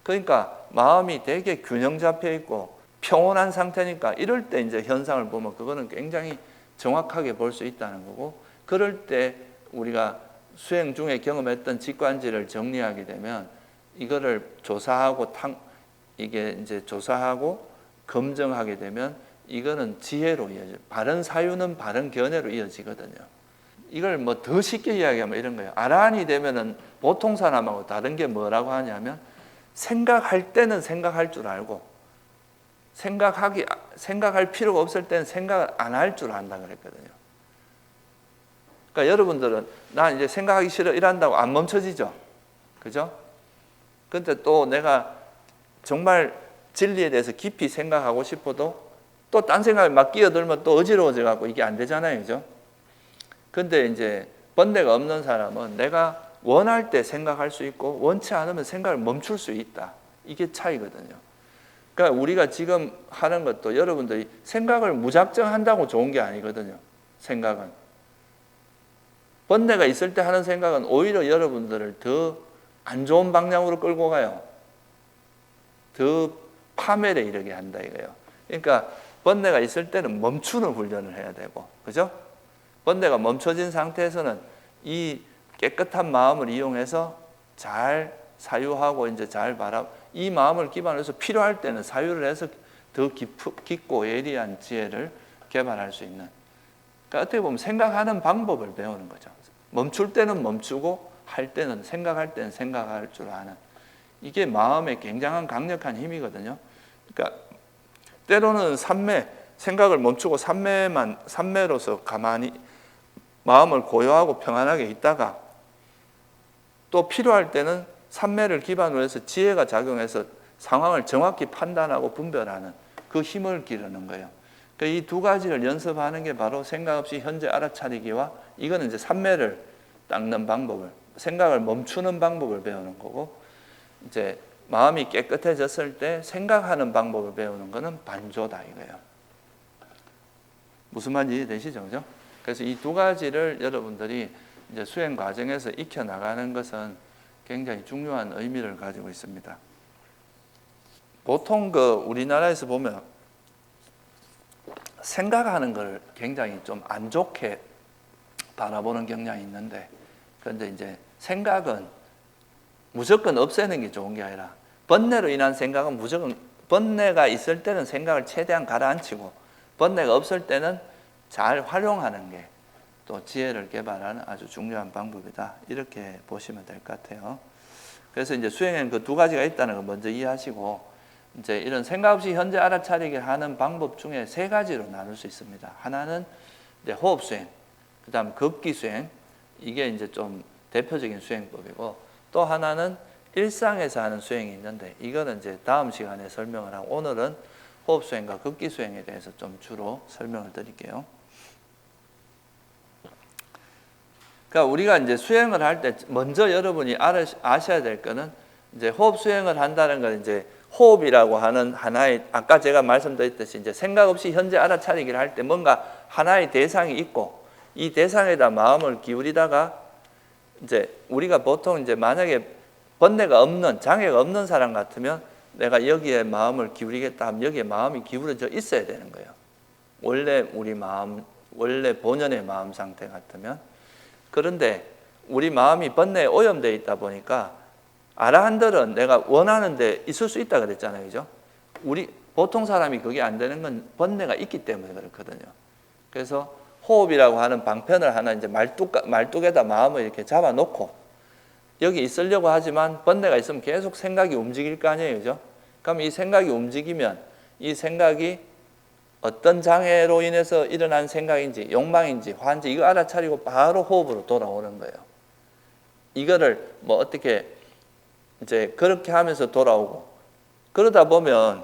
그러니까 마음이 되게 균형 잡혀 있고 평온한 상태니까 이럴 때 이제 현상을 보면 그거는 굉장히 정확하게 볼 수 있다는 거고, 그럴 때 우리가 수행 중에 경험했던 직관지를 정리하게 되면 이거를 조사하고 검증하게 되면 이거는 지혜로 이어져요. 바른 사유는 바른 견해로 이어지거든요. 이걸 뭐 더 쉽게 이야기하면 이런 거예요. 아라한이 되면은 보통 사람하고 다른 게 뭐라고 하냐면, 생각할 때는 생각할 줄 알고 생각할 필요가 없을 때는 생각을 안 할 줄 안다 그랬거든요. 그러니까 여러분들은 나 이제 생각하기 싫어 이란다고 안 멈춰지죠. 그죠? 근데 또 내가 정말 진리에 대해서 깊이 생각하고 싶어도 또 딴 생각에 막 끼어들면 또 어지러워져 갖고 이게 안 되잖아요. 그죠? 근데 이제 번뇌가 없는 사람은 내가 원할 때 생각할 수 있고 원치 않으면 생각을 멈출 수 있다. 이게 차이거든요. 그러니까 우리가 지금 하는 것도 여러분들이 생각을 무작정 한다고 좋은 게 아니거든요. 생각은. 번뇌가 있을 때 하는 생각은 오히려 여러분들을 더 안 좋은 방향으로 끌고 가요. 더 파멸에 이르게 한다 이거예요. 그러니까 번뇌가 있을 때는 멈추는 훈련을 해야 되고, 그죠? 번뇌가 멈춰진 상태에서는 이 깨끗한 마음을 이용해서 잘 사유하고 이제 잘 이 마음을 기반으로 해서 필요할 때는 사유를 해서 더 깊고 예리한 지혜를 개발할 수 있는. 그러니까 어떻게 보면 생각하는 방법을 배우는 거죠. 멈출 때는 멈추고 할 때는 생각할 때는 생각할 줄 아는. 이게 마음의 굉장한 강력한 힘이거든요. 그러니까 때로는 삼매, 생각을 멈추고 삼매로서 가만히 마음을 고요하고 평안하게 있다가 또 필요할 때는 삼매를 기반으로 해서 지혜가 작용해서 상황을 정확히 판단하고 분별하는 그 힘을 기르는 거예요. 그러니까 이 두 가지를 연습하는 게 바로 생각 없이 현재 알아차리기와 이거는 이제 삼매를 닦는 방법을, 생각을 멈추는 방법을 배우는 거고, 이제 마음이 깨끗해졌을 때 생각하는 방법을 배우는 거는 반조다 이거예요. 무슨 말인지 이해되시죠? 그죠? 그래서 이 두 가지를 여러분들이 이제 수행 과정에서 익혀 나가는 것은 굉장히 중요한 의미를 가지고 있습니다. 보통 우리나라에서 보면 생각하는 걸 굉장히 좀 안 좋게 바라보는 경향이 있는데, 그런데 이제 생각은 무조건 없애는 게 좋은 게 아니라 번뇌로 인한 생각은 무조건 번뇌가 있을 때는 생각을 최대한 가라앉히고 번뇌가 없을 때는 잘 활용하는 게 또 지혜를 개발하는 아주 중요한 방법이다. 이렇게 보시면 될 것 같아요. 그래서 이제 수행에는 그 두 가지가 있다는 걸 먼저 이해하시고, 이제 이런 생각 없이 현재 알아차리게 하는 방법 중에 세 가지로 나눌 수 있습니다. 하나는 이제 호흡 수행, 그다음 걷기 수행, 이게 이제 좀 대표적인 수행법이고, 또 하나는 일상에서 하는 수행이 있는데 이거는 이제 다음 시간에 설명을 하고, 오늘은 호흡 수행과 걷기 수행에 대해서 좀 주로 설명을 드릴게요. 그러니까 우리가 이제 수행을 할 때 먼저 여러분이 아셔야 될 거는, 이제 호흡 수행을 한다는 건 이제 호흡이라고 하는 하나의, 아까 제가 말씀드렸듯이 이제 생각 없이 현재 알아차리기를 할 때 뭔가 하나의 대상이 있고 이 대상에다 마음을 기울이다가, 이제 우리가 보통 이제 만약에 번뇌가 없는, 장애가 없는 사람 같으면 내가 여기에 마음을 기울이겠다 하면 여기에 마음이 기울어져 있어야 되는 거예요. 원래 우리 마음, 원래 본연의 마음 상태 같으면. 그런데 우리 마음이 번뇌에 오염되어 있다 보니까 아라한들은 내가 원하는 데 있을 수 있다 그랬잖아요. 그죠? 우리 보통 사람이 그게 안 되는 건 번뇌가 있기 때문에 그렇거든요. 그래서 호흡이라고 하는 방편을 하나 이제 말뚝에다 마음을 이렇게 잡아놓고 여기 있으려고 하지만 번뇌가 있으면 계속 생각이 움직일 거 아니에요. 그죠? 그럼 이 생각이 움직이면 이 생각이 어떤 장애로 인해서 일어난 생각인지 욕망인지 화인지 이거 알아차리고 바로 호흡으로 돌아오는 거예요. 이거를 뭐 어떻게 이제 그렇게 하면서 돌아오고, 그러다 보면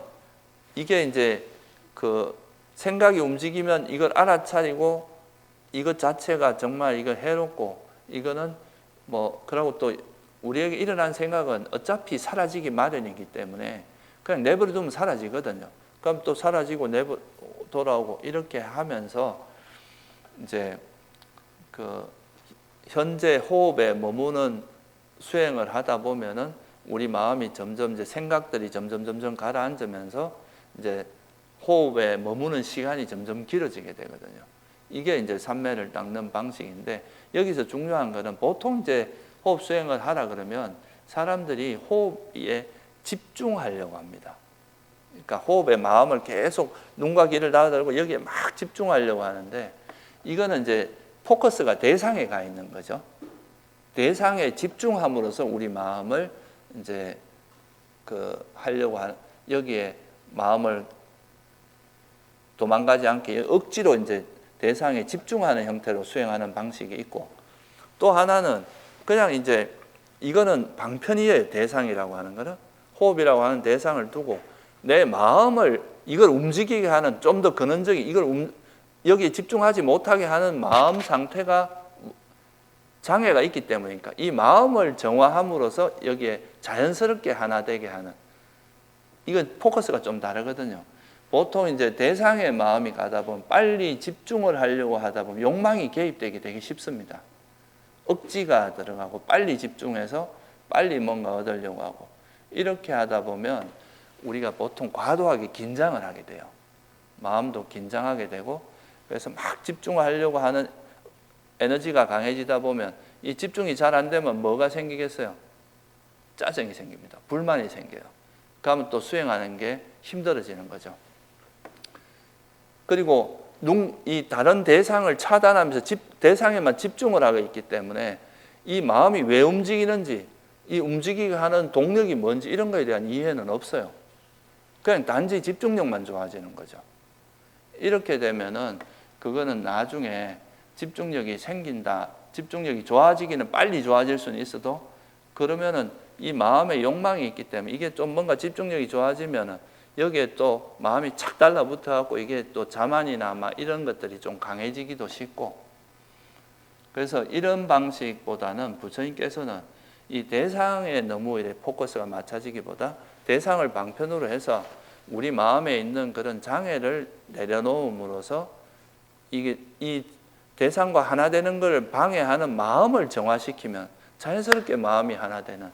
이게 이제 그 생각이 움직이면 이걸 알아차리고 이것 자체가 정말 이거 해롭고 이거는 뭐 그러고 또 우리에게 일어난 생각은 어차피 사라지기 마련이기 때문에 그냥 내버려두면 사라지거든요. 그럼 또 사라지고 돌아오고 이렇게 하면서 이제 그 현재 호흡에 머무는 수행을 하다 보면은 우리 마음이 점점 이제 생각들이 점점 가라앉으면서 이제 호흡에 머무는 시간이 점점 길어지게 되거든요. 이게 이제 삼매를 닦는 방식인데, 여기서 중요한 거는 보통 이제 호흡 수행을 하라 그러면 사람들이 호흡에 집중하려고 합니다. 그러니까 호흡에 마음을 계속 눈과 귀를 닫아들고 여기에 막 집중하려고 하는데, 이거는 이제 포커스가 대상에 가 있는 거죠. 대상에 집중함으로써 우리 마음을 이제 하려고 하는, 여기에 마음을 도망가지 않게 억지로 이제 대상에 집중하는 형태로 수행하는 방식이 있고, 또 하나는 그냥 이제 이거는 방편이에요. 대상이라고 하는 거는 호흡이라고 하는 대상을 두고 내 마음을 이걸 움직이게 하는 좀 더 근원적인 여기에 집중하지 못하게 하는 마음 상태가 장애가 있기 때문이니까 이 마음을 정화함으로써 여기에 자연스럽게 하나 되게 하는 이건 포커스가 좀 다르거든요. 보통 이제 대상의 마음이 가다 보면 빨리 집중을 하려고 하다 보면 욕망이 개입되기 되게 쉽습니다. 억지가 들어가고 빨리 집중해서 빨리 뭔가 얻으려고 하고 이렇게 하다 보면 우리가 보통 과도하게 긴장을 하게 돼요. 마음도 긴장하게 되고 그래서 막 집중하려고 하는 에너지가 강해지다 보면 이 집중이 잘 안 되면 뭐가 생기겠어요? 짜증이 생깁니다. 불만이 생겨요. 그러면 또 수행하는 게 힘들어지는 거죠. 그리고 이 다른 대상을 차단하면서 대상에만 집중을 하고 있기 때문에 이 마음이 왜 움직이는지 이 움직이게 하는 동력이 뭔지 이런 거에 대한 이해는 없어요. 그냥 단지 집중력만 좋아지는 거죠. 이렇게 되면은 그거는 나중에 집중력이 생긴다. 집중력이 좋아지기는 빨리 좋아질 수는 있어도 그러면은 이 마음에 욕망이 있기 때문에 이게 좀 뭔가 집중력이 좋아지면은 여기에 또 마음이 착 달라붙어 갖고 이게 또 자만이나 막 이런 것들이 좀 강해지기도 쉽고 그래서 이런 방식보다는 부처님께서는 이 대상에 너무 이렇게 포커스가 맞춰지기보다 대상을 방편으로 해서 우리 마음에 있는 그런 장애를 내려놓음으로써 이게 이 대상과 하나 되는 것을 방해하는 마음을 정화시키면 자연스럽게 마음이 하나 되는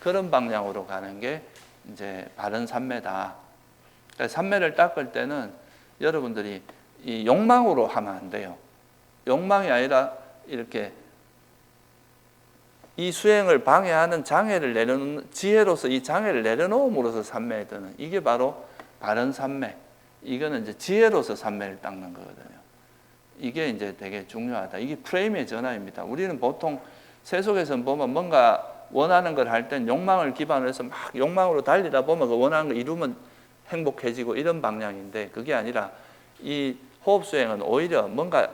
그런 방향으로 가는 게 이제 바른 삼매다. 그러니까 삼매를 닦을 때는 여러분들이 이 욕망으로 하면 안 돼요. 욕망이 아니라 이렇게 이 수행을 방해하는 장애를 내려놓는 지혜로서 이 장애를 내려놓음으로써 삼매에 드는 이게 바로 바른 삼매. 이거는 이제 지혜로서 삼매를 닦는 거거든요. 이게 이제 되게 중요하다. 이게 프레임의 전환입니다. 우리는 보통 세속에서 보면 뭔가 원하는 걸 할 땐 욕망을 기반으로 해서 막 욕망으로 달리다 보면 그 원하는 걸 이루면 행복해지고 이런 방향인데 그게 아니라 이 호흡 수행은 오히려 뭔가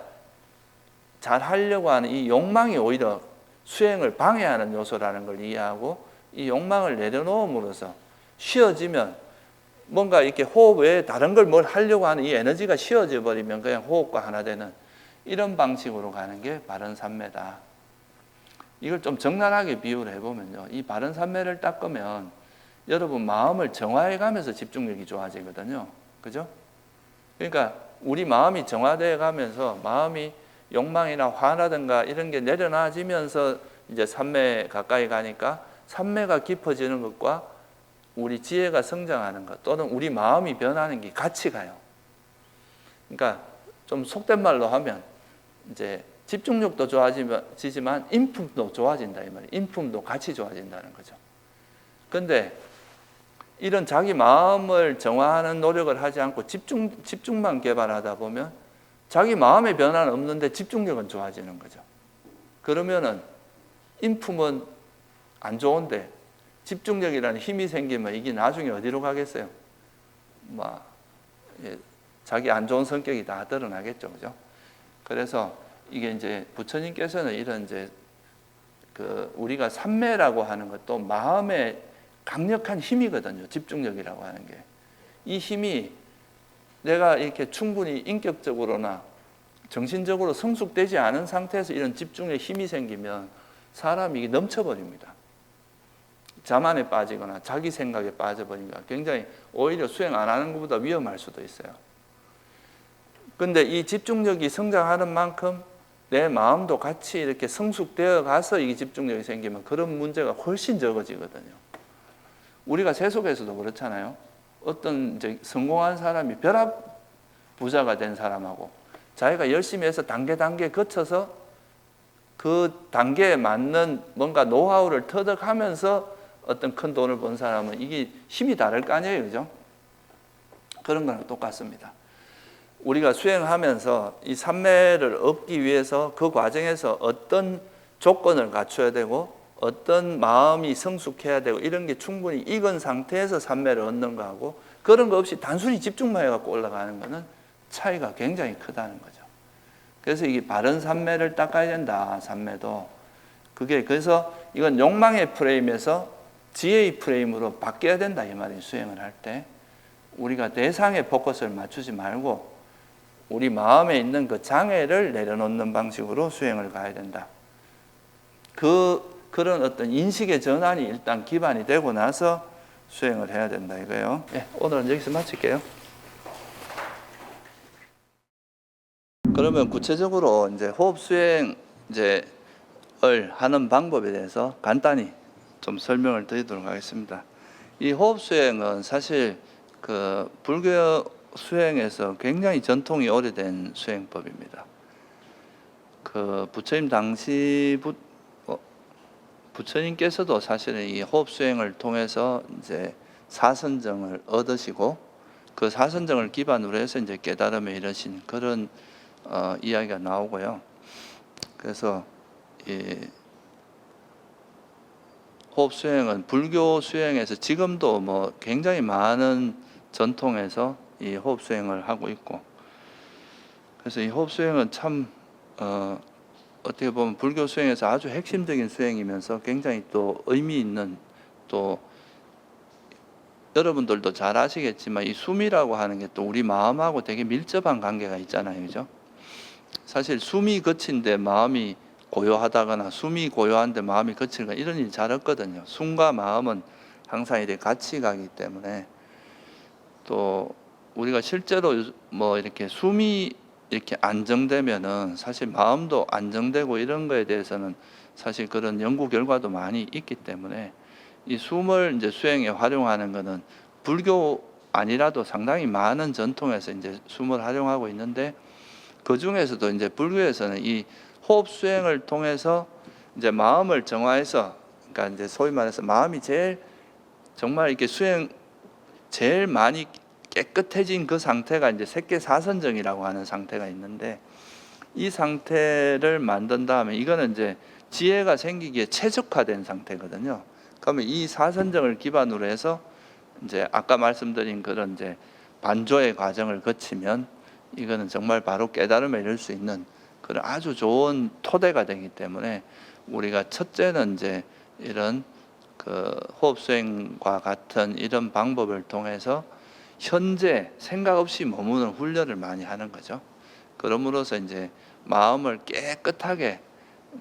잘 하려고 하는 이 욕망이 오히려 수행을 방해하는 요소라는 걸 이해하고 이 욕망을 내려놓음으로써 쉬어지면 뭔가 이렇게 호흡 외에 다른 걸 뭘 하려고 하는 이 에너지가 쉬어져 버리면 그냥 호흡과 하나 되는 이런 방식으로 가는 게 바른 삼매다. 이걸 좀 적나라하게 비유를 해보면요. 이 바른 삼매를 닦으면 여러분 마음을 정화해 가면서 집중력이 좋아지거든요. 그죠? 그러니까 우리 마음이 정화되어 가면서 마음이 욕망이나 화나든가 이런 게 내려놔지면서 이제 삼매 가까이 가니까 삼매가 깊어지는 것과 우리 지혜가 성장하는 것 또는 우리 마음이 변하는 게 같이 가요. 그러니까 좀 속된 말로 하면 이제 집중력도 좋아지지만 인품도 좋아진다 이 말이에요. 인품도 같이 좋아진다는 거죠. 그런데 이런 자기 마음을 정화하는 노력을 하지 않고 집중만 개발하다 보면 자기 마음의 변화는 없는데 집중력은 좋아지는 거죠. 그러면은 인품은 안 좋은데 집중력이라는 힘이 생기면 이게 나중에 어디로 가겠어요? 자기 안 좋은 성격이 다 드러나겠죠, 그죠? 그래서 이게 이제 부처님께서는 이런 이제 우리가 삼매라고 하는 것도 마음의 강력한 힘이거든요. 집중력이라고 하는 게. 이 힘이 내가 이렇게 충분히 인격적으로나 정신적으로 성숙되지 않은 상태에서 이런 집중의 힘이 생기면 사람이 넘쳐버립니다. 자만에 빠지거나 자기 생각에 빠져버리니까 굉장히 오히려 수행 안 하는 것보다 위험할 수도 있어요. 그런데 이 집중력이 성장하는 만큼 내 마음도 같이 이렇게 성숙되어 가서 이 집중력이 생기면 그런 문제가 훨씬 적어지거든요. 우리가 세속에서도 그렇잖아요. 어떤 이제 성공한 사람이 벼락 부자가 된 사람하고 자기가 열심히 해서 단계 거쳐서 그 단계에 맞는 뭔가 노하우를 터득하면서 어떤 큰 돈을 번 사람은 이게 힘이 다를 거 아니에요, 그죠? 그런 거랑 똑같습니다. 우리가 수행하면서 이 삼매를 얻기 위해서 그 과정에서 어떤 조건을 갖춰야 되고 어떤 마음이 성숙해야 되고 이런 게 충분히 익은 상태에서 삼매를 얻는 거하고 그런 거 없이 단순히 집중만 해갖고 올라가는 거는 차이가 굉장히 크다는 거죠. 그래서 이게 바른 삼매를 닦아야 된다, 삼매도. 그래서 이건 욕망의 프레임에서 지혜의 프레임으로 바뀌어야 된다, 이 말이에요, 수행을 할 때. 우리가 대상에 포커스를 맞추지 말고 우리 마음에 있는 그 장애를 내려놓는 방식으로 수행을 가야 된다. 그런 어떤 인식의 전환이 일단 기반이 되고 나서 수행을 해야 된다 이거예요. 네, 오늘은 여기서 마칠게요. 그러면 구체적으로 이제 호흡 수행 을 하는 방법에 대해서 간단히 좀 설명을 드리도록 하겠습니다. 이 호흡 수행은 사실 그 불교 수행에서 굉장히 전통이 오래된 수행법입니다. 그 부처님 부처님께서도 사실은 이 호흡 수행을 통해서 이제 사선정을 얻으시고 그 사선정을 기반으로 해서 이제 깨달음에 이르신 그런 이야기가 나오고요. 그래서 이 호흡 수행은 불교 수행에서 지금도 뭐 굉장히 많은 전통에서 이 호흡 수행을 하고 있고, 그래서 이 호흡 수행은 참 어떻게 보면 불교 수행에서 아주 핵심적인 수행이면서 굉장히 또 의미 있는, 또 여러분들도 잘 아시겠지만 이 숨이라고 하는 게 또 우리 마음하고 되게 밀접한 관계가 있잖아요, 그죠? 사실 숨이 거친데 마음이 고요하다거나 숨이 고요한데 마음이 거칠거나 이런 일이 잘 없거든요. 숨과 마음은 항상 이렇게 같이 가기 때문에, 또 우리가 실제로 뭐 이렇게 숨이 이렇게 안정되면은 사실 마음도 안정되고 이런 거에 대해서는 사실 그런 연구 결과도 많이 있기 때문에 이 숨을 이제 수행에 활용하는 거는 불교 아니라도 상당히 많은 전통에서 이제 숨을 활용하고 있는데, 그 중에서도 이제 불교에서는 이 호흡 수행을 통해서 이제 마음을 정화해서, 그러니까 이제 소위 말해서 마음이 제일 정말 이렇게 수행 제일 많이 깨끗해진 그 상태가 이제 색계사선정이라고 하는 상태가 있는데, 이 상태를 만든 다음에 이거는 이제 지혜가 생기기에 최적화된 상태거든요. 그러면 이 사선정을 기반으로 해서 이제 아까 말씀드린 그런 이제 반조의 과정을 거치면 이거는 정말 바로 깨달음에 이를 수 있는 그런 아주 좋은 토대가 되기 때문에, 우리가 첫째는 이제 이런 그 호흡 수행과 같은 이런 방법을 통해서 현재 생각 없이 머무는 훈련을 많이 하는 거죠. 그럼으로써 이제 마음을 깨끗하게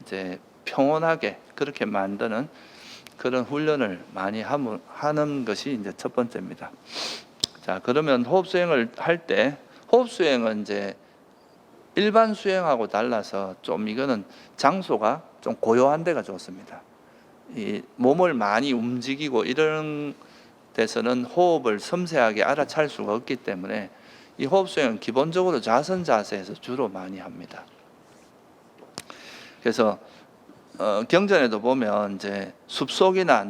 이제 평온하게 그렇게 만드는 그런 훈련을 많이 하는 것이 이제 첫 번째입니다. 자, 그러면 호흡 수행을 할 때, 호흡 수행은 이제 일반 수행하고 달라서 좀 이거는 장소가 좀 고요한 데가 좋습니다. 이 몸을 많이 움직이고 이런 데서는 호흡을 섬세하게 알아차릴 수가 없기 때문에 이 호흡 수행은 기본적으로 좌선 자세에서 주로 많이 합니다. 그래서 경전에도 보면 이제 숲속이나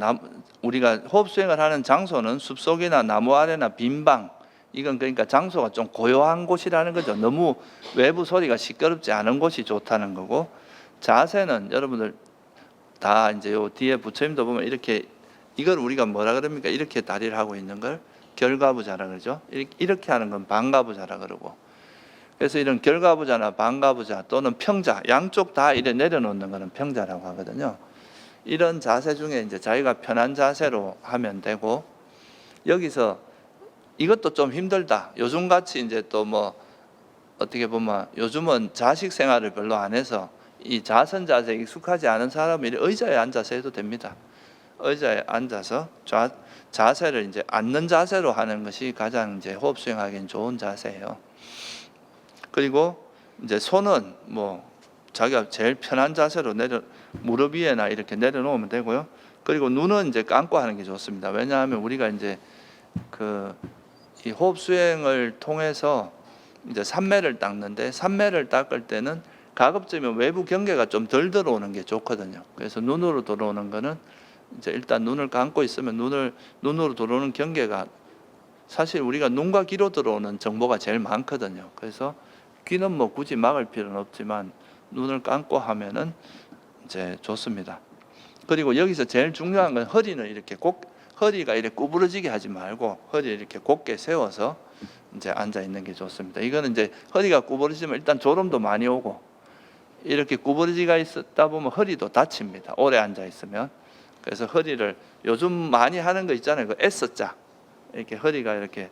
우리가 호흡 수행을 하는 장소는 숲속이나 나무 아래나 빈방, 이건 그러니까 장소가 좀 고요한 곳이라는 거죠. 너무 외부 소리가 시끄럽지 않은 곳이 좋다는 거고, 자세는 여러분들 다 이제 요 뒤에 부처님도 보면 이렇게, 이걸 우리가 뭐라 그럽니까? 이렇게 다리를 하고 있는 걸 결가부자라 그러죠. 이렇게 하는 건 반가부자라 그러고, 그래서 이런 결가부자나 반가부자 또는 평자, 양쪽 다 이래 내려놓는 거는 평자라고 하거든요. 이런 자세 중에 이제 자기가 편한 자세로 하면 되고, 여기서 이것도 좀 힘들다. 요즘같이 이제 또 뭐 어떻게 보면 요즘은 자식 생활을 별로 안 해서 이 자선 자세에 익숙하지 않은 사람은 의자에 앉아서 해도 됩니다. 의자에 앉아서 자세를 이제 앉는 자세로 하는 것이 가장 이제 호흡 수행하기엔 좋은 자세예요. 그리고 이제 손은 뭐 자기가 제일 편한 자세로 무릎 위에나 이렇게 내려놓으면 되고요. 그리고 눈은 이제 감고 하는 게 좋습니다. 왜냐하면 우리가 이제 이 호흡 수행을 통해서 이제 삼매를 닦는데, 삼매를 닦을 때는 가급적이면 외부 경계가 좀 덜 들어오는 게 좋거든요. 그래서 눈으로 들어오는 거는 이제 일단 눈을 감고 있으면 눈으로 들어오는 경계가, 사실 우리가 눈과 귀로 들어오는 정보가 제일 많거든요. 그래서 귀는 뭐 굳이 막을 필요는 없지만 눈을 감고 하면은 이제 좋습니다. 그리고 여기서 제일 중요한 건 허리는 이렇게 허리가 이렇게 구부러지게 하지 말고 허리를 이렇게 곧게 세워서 이제 앉아 있는 게 좋습니다. 이거는 이제 허리가 구부러지면 일단 졸음도 많이 오고, 이렇게 구부러지가 있다 보면 허리도 다칩니다. 오래 앉아 있으면. 그래서 허리를 요즘 많이 하는 거 있잖아요. 그 S자. 이렇게 허리가 이렇게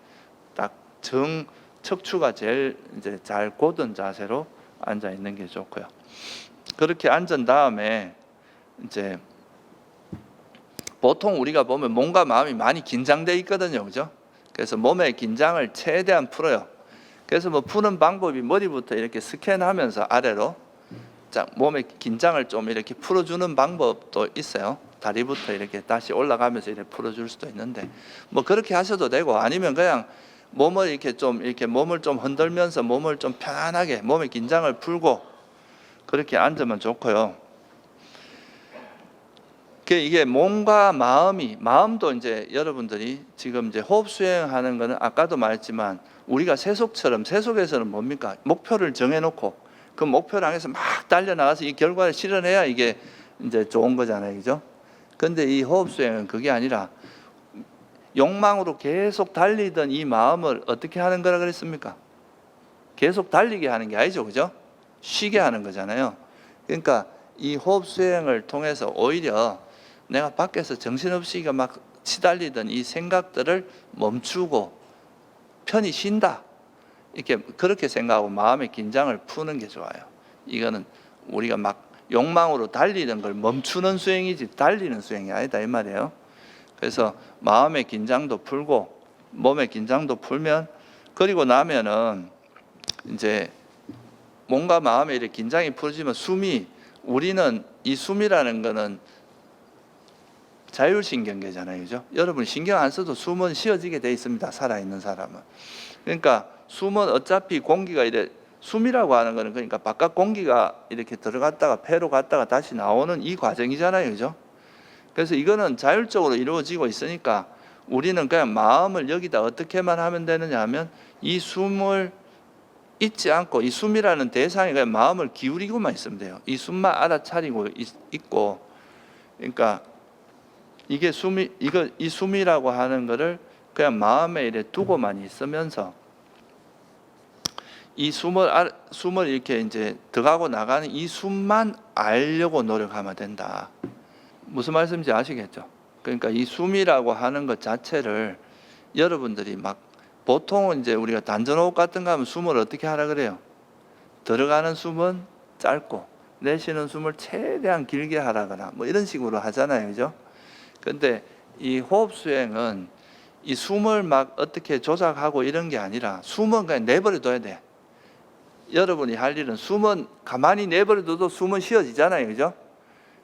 척추가 제일 이제 잘 곧은 자세로 앉아 있는 게 좋고요. 그렇게 앉은 다음에 이제 보통 우리가 보면 몸과 마음이 많이 긴장돼 있거든요, 그죠? 그래서 몸의 긴장을 최대한 풀어요. 그래서 뭐 푸는 방법이 머리부터 이렇게 스캔하면서 아래로 몸의 긴장을 좀 이렇게 풀어주는 방법도 있어요. 다리부터 이렇게 다시 올라가면서 이렇게 풀어줄 수도 있는데, 뭐 그렇게 하셔도 되고, 아니면 그냥 몸을 이렇게 몸을 좀 흔들면서 몸을 좀 편안하게 몸의 긴장을 풀고 그렇게 앉으면 좋고요. 이게 몸과 마음도 이제 여러분들이 지금 이제 호흡 수행하는 거는 아까도 말했지만 우리가 세속에서는 뭡니까? 목표를 정해놓고 그 목표를 향해서 막 달려나가서 이 결과를 실현해야 이게 이제 좋은 거잖아요, 그죠? 근데 이 호흡 수행은 그게 아니라 욕망으로 계속 달리던 이 마음을 어떻게 하는 거라 그랬습니까? 계속 달리게 하는 게 아니죠, 그죠? 쉬게 하는 거잖아요. 그러니까 이 호흡 수행을 통해서 오히려 내가 밖에서 정신없이 막 치달리던 이 생각들을 멈추고 편히 쉰다, 이렇게 그렇게 생각하고 마음의 긴장을 푸는 게 좋아요. 이거는 우리가 막 욕망으로 달리는 걸 멈추는 수행이지 달리는 수행이 아니다, 이 말이에요. 그래서 마음의 긴장도 풀고 몸의 긴장도 풀면, 그리고 나면은 이제 몸과 마음의 이렇게 긴장이 풀어지면 우리는 이 숨이라는 거는 자율신경계잖아요, 그죠? 여러분 신경 안 써도 숨은 쉬어지게 돼 있습니다, 살아있는 사람은. 그러니까 숨은 어차피 공기가 숨이라고 하는 거는 그러니까 바깥 공기가 이렇게 들어갔다가 폐로 갔다가 다시 나오는 이 과정이잖아요, 그죠? 그래서 이거는 자율적으로 이루어지고 있으니까 우리는 그냥 마음을 여기다 어떻게만 하면 되느냐 하면 이 숨을 잊지 않고 이 숨이라는 대상에 그냥 마음을 기울이고만 있으면 돼요. 이 숨만 알아차리고 있고, 그러니까 이게 이 숨이라고 하는 거를 그냥 마음에 이래 두고만 있으면서 이 숨을 이렇게 이제 들어가고 나가는 이 숨만 알려고 노력하면 된다. 무슨 말씀인지 아시겠죠? 그러니까 이 숨이라고 하는 것 자체를 여러분들이 막 보통은 이제 우리가 단전호흡 같은 거 하면 숨을 어떻게 하라 그래요? 들어가는 숨은 짧고 내쉬는 숨을 최대한 길게 하라거나 뭐 이런 식으로 하잖아요, 그죠? 근데 이 호흡 수행은 이 숨을 막 어떻게 조작하고 이런 게 아니라 숨은 그냥 내버려 둬야 돼. 여러분이 할 일은 숨은 가만히 내버려 둬도 숨은 쉬어지잖아요, 그죠?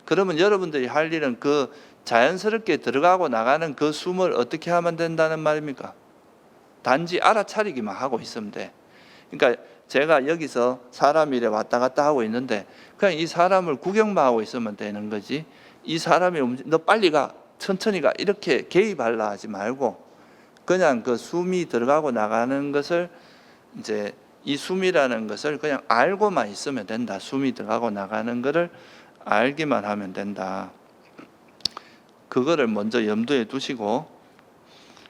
그러면 여러분들이 할 일은 그 자연스럽게 들어가고 나가는 그 숨을 어떻게 하면 된다는 말입니까? 단지 알아차리기만 하고 있으면 돼. 그러니까 제가 여기서 사람이 이래 왔다 갔다 하고 있는데 그냥 이 사람을 구경만 하고 있으면 되는 거지, 이 사람이 너 빨리 가, 천천히 가, 이렇게 개입하려 하지 말고 그냥 그 숨이 들어가고 나가는 것을 이제 이 숨이라는 것을 그냥 알고만 있으면 된다. 숨이 들어가고 나가는 것을 알기만 하면 된다. 그거를 먼저 염두에 두시고,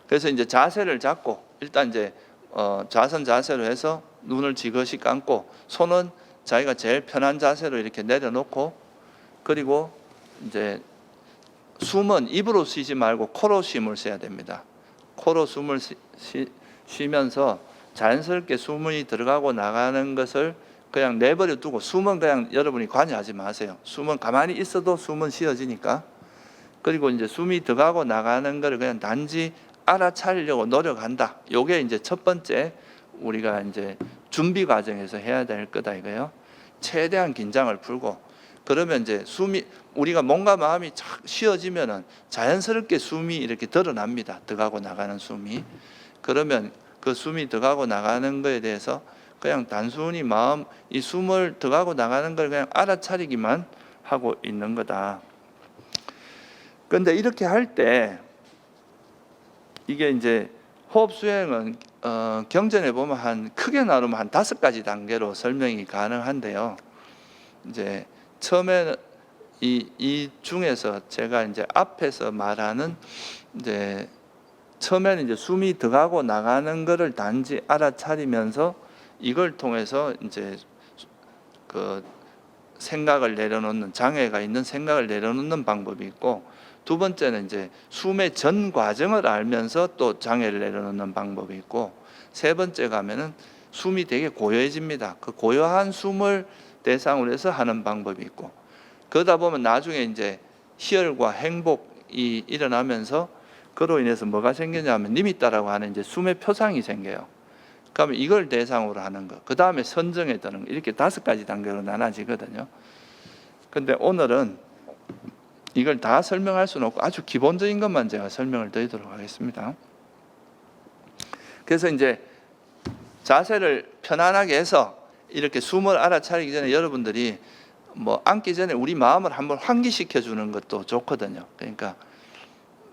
그래서 이제 자세를 잡고 일단 이제 좌선 자세로 해서 눈을 지그시 감고 손은 자기가 제일 편한 자세로 이렇게 내려놓고, 그리고 이제 숨은 입으로 쉬지 말고 코로 숨을 쉬어야 됩니다. 코로 숨을 쉬면서 자연스럽게 숨이 들어가고 나가는 것을 그냥 내버려 두고, 숨은 그냥 여러분이 관여하지 마세요. 숨은 가만히 있어도 숨은 쉬어지니까. 그리고 이제 숨이 들어가고 나가는 것을 그냥 단지 알아차리려고 노력한다. 요게 이제 첫 번째 우리가 이제 준비 과정에서 해야 될 거다 이거예요. 최대한 긴장을 풀고, 그러면 이제 우리가 몸과 마음이 착 쉬어지면은 자연스럽게 숨이 이렇게 드러납니다. 들어가고 나가는 숨이. 그러면 그 숨이 들어가고 나가는 거에 대해서 그냥 단순히 이 숨을 들어가고 나가는 걸 그냥 알아차리기만 하고 있는 거다. 그런데 이렇게 할 때 이게 이제 호흡 수행은 경전에 보면 크게 나누면 한 5가지 단계로 설명이 가능한데요. 이제 처음에는 이 중에서 제가 이제 앞에서 말하는 이제 처음에는 이제 숨이 들어가고 나가는 것을 단지 알아차리면서 이걸 통해서 이제 그 생각을 내려놓는, 장애가 있는 생각을 내려놓는 방법이 있고, 두 번째는 이제 숨의 전 과정을 알면서 또 장애를 내려놓는 방법이 있고, 세 번째 가면은 숨이 되게 고요해집니다. 그 고요한 숨을 대상으로 해서 하는 방법이 있고, 그러다 보면 나중에 이제 희열과 행복이 일어나면서 그로 인해서 뭐가 생기냐면 니미따라고 하는 이제 숨의 표상이 생겨요. 그러면 이걸 대상으로 하는 거, 그 다음에 선정에 드는 거, 이렇게 5가지 단계로 나눠지거든요. 근데 오늘은 이걸 다 설명할 수는 없고 아주 기본적인 것만 제가 설명을 드리도록 하겠습니다. 그래서 이제 자세를 편안하게 해서 이렇게 숨을 알아차리기 전에 여러분들이 뭐 앉기 전에 우리 마음을 한번 환기시켜 주는 것도 좋거든요. 그러니까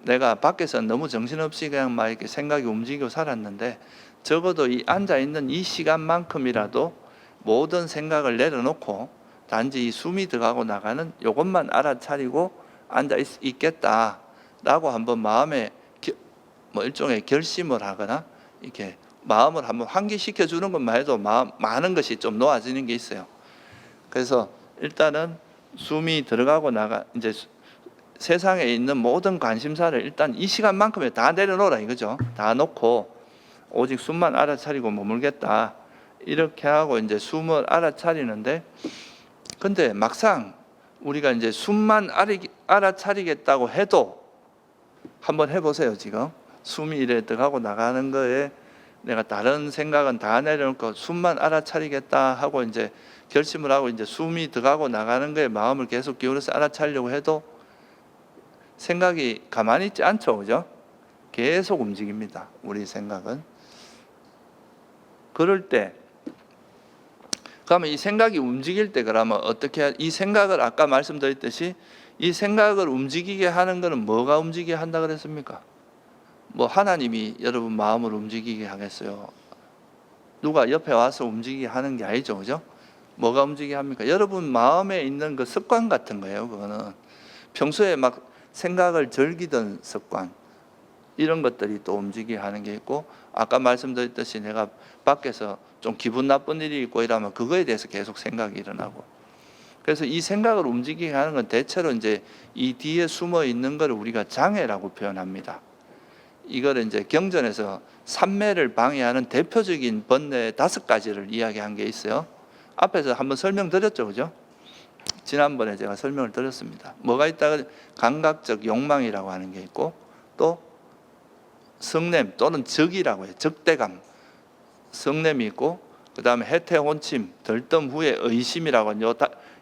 내가 밖에서 너무 정신없이 그냥 막 이렇게 생각이 움직이고 살았는데, 적어도 이 앉아 있는 이 시간만큼이라도 모든 생각을 내려놓고 단지 이 숨이 들어가고 나가는 이것만 알아차리고 앉아 있겠다라고 한번 마음에 뭐 일종의 결심을 하거나 이렇게 마음을 한번 환기시켜 주는 것만 해도 많은 것이 좀 놓아지는 게 있어요. 그래서 일단은 숨이 들어가고 나가 이제 세상에 있는 모든 관심사를 일단 이 시간만큼에 다 내려놓으라 이거죠. 다 놓고 오직 숨만 알아차리고 머물겠다, 이렇게 하고 이제 숨을 알아차리는데, 근데 막상 우리가 이제 숨만 알아차리겠다고 해도 한번 해보세요. 지금 숨이 이래 들어가고 나가는 거에 내가 다른 생각은 다 내려놓고 숨만 알아차리겠다 하고 이제 결심을 하고 이제 숨이 들어가고 나가는 거에 마음을 계속 기울여서 알아차리려고 해도 생각이 가만히 있지 않죠, 그죠? 계속 움직입니다, 우리 생각은. 그럴 때, 그러면 이 생각이 움직일 때 그러면 어떻게, 이 생각을 아까 말씀드렸듯이 이 생각을 움직이게 하는 것은 뭐가 움직이게 한다 그랬습니까? 뭐 하나님이 여러분 마음을 움직이게 하겠어요? 누가 옆에 와서 움직이게 하는 게 아니죠, 그죠? 뭐가 움직이게 합니까? 여러분 마음에 있는 그 습관 같은 거예요. 그거는 평소에 막 생각을 즐기던 습관, 이런 것들이 또 움직이게 하는 게 있고, 아까 말씀드렸듯이 내가 밖에서 좀 기분 나쁜 일이 있고 이러면 그거에 대해서 계속 생각이 일어나고, 그래서 이 생각을 움직이게 하는 건 대체로 이제 이 뒤에 숨어 있는 걸 우리가 장애라고 표현합니다. 이걸 이제 경전에서 삼매를 방해하는 대표적인 번뇌 5가지를 이야기한 게 있어요. 앞에서 한번 설명드렸죠, 그죠? 지난번에 제가 설명을 드렸습니다. 뭐가 있다가 감각적 욕망이라고 하는 게 있고, 또 성냄 또는 적이라고 해요. 적대감, 성냄이 있고, 그 다음에 해태혼침, 들뜸 후에 의심이라고 하는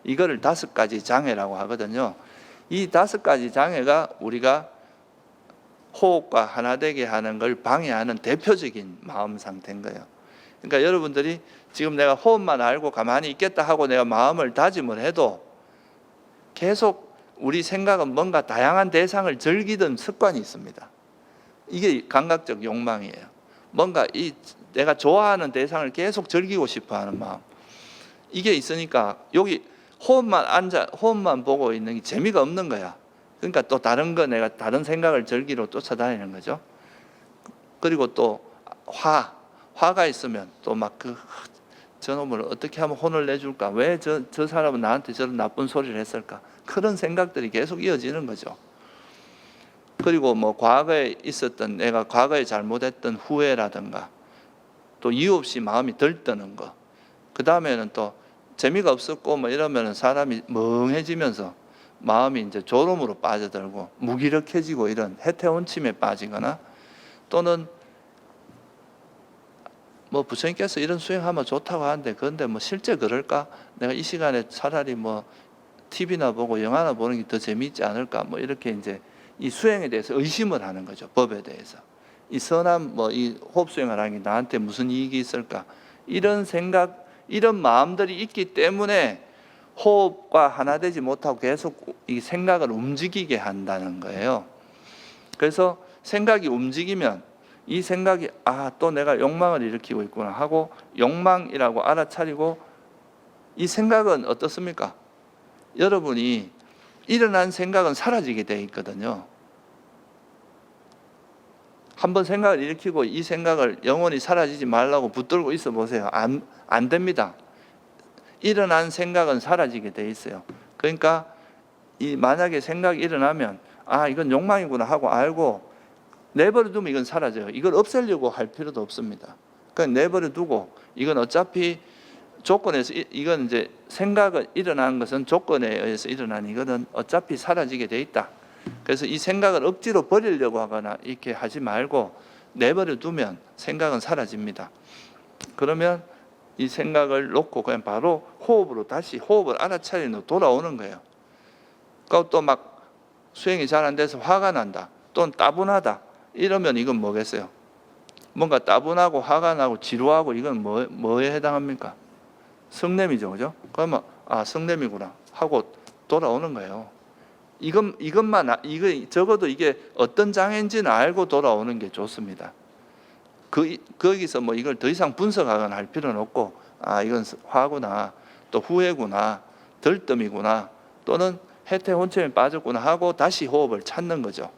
이거를 5가지 장애라고 하거든요. 이 5가지 장애가 우리가 호흡과 하나 되게 하는 걸 방해하는 대표적인 마음 상태인 거예요. 그러니까 여러분들이 지금 내가 호흡만 알고 가만히 있겠다 하고 내가 마음을 다짐을 해도 계속 우리 생각은 뭔가 다양한 대상을 즐기던 습관이 있습니다. 이게 감각적 욕망이에요. 뭔가 내가 좋아하는 대상을 계속 즐기고 싶어하는 마음, 이게 있으니까 여기 호흡만 보고 있는 게 재미가 없는 거야. 그러니까 또 다른 거, 내가 다른 생각을 즐기러 쫓아다니는 거죠. 그리고 또 화가 있으면 또 막 저놈을 어떻게 하면 혼을 내줄까? 왜 저 사람은 나한테 저런 나쁜 소리를 했을까? 그런 생각들이 계속 이어지는 거죠. 그리고 뭐 과거에 있었던, 내가 과거에 잘못했던 후회라든가, 또 이유 없이 마음이 들뜨는 거, 그 다음에는 또 재미가 없었고 뭐 이러면 사람이 멍해지면서 마음이 이제 졸음으로 빠져들고 무기력해지고 이런 해태혼침에 빠지거나, 또는 뭐 부처님께서 이런 수행하면 좋다고 하는데 그런데 뭐 실제 그럴까? 내가 이 시간에 차라리 뭐 TV나 보고 영화나 보는 게 더 재미있지 않을까? 뭐 이렇게 이제 이 수행에 대해서 의심을 하는 거죠. 법에 대해서. 이 선한 뭐 이 호흡 수행을 하는 게 나한테 무슨 이익이 있을까? 이런 생각, 이런 마음들이 있기 때문에 호흡과 하나 되지 못하고 계속 이 생각을 움직이게 한다는 거예요. 그래서 생각이 움직이면 이 생각이 또 내가 욕망을 일으키고 있구나 하고 욕망이라고 알아차리고, 이 생각은 어떻습니까? 여러분이 일어난 생각은 사라지게 돼 있거든요. 한번 생각을 일으키고 이 생각을 영원히 사라지지 말라고 붙들고 있어 보세요. 안 됩니다. 일어난 생각은 사라지게 돼 있어요. 그러니까 만약에 생각이 일어나면 아, 이건 욕망이구나 하고 알고 내버려 두면 이건 사라져요. 이걸 없애려고 할 필요도 없습니다. 그냥 내버려 두고 이건 어차피 조건에서 이건 이제 생각을 일어나는 것은 조건에 의해서 일어나는 이거는 어차피 사라지게 돼 있다. 그래서 이 생각을 억지로 버리려고 하거나 이렇게 하지 말고 내버려 두면 생각은 사라집니다. 그러면 이 생각을 놓고 그냥 바로 호흡으로 다시 호흡을 알아차리는 돌아오는 거예요. 그러니까 또 막 수행이 잘 안 돼서 화가 난다. 또는 따분하다. 이러면 이건 뭐겠어요? 뭔가 따분하고 화가 나고 지루하고 이건 뭐에 해당합니까? 성냄이죠, 그죠? 그러면 아, 성냄이구나 하고 돌아오는 거예요. 이거 적어도 이게 어떤 장애인지는 알고 돌아오는 게 좋습니다. 거기서 뭐 이걸 더 이상 분석하거나 할 필요는 없고, 아, 이건 화구나, 또 후회구나, 들뜸이구나, 또는 해태 혼침에 빠졌구나 하고 다시 호흡을 찾는 거죠.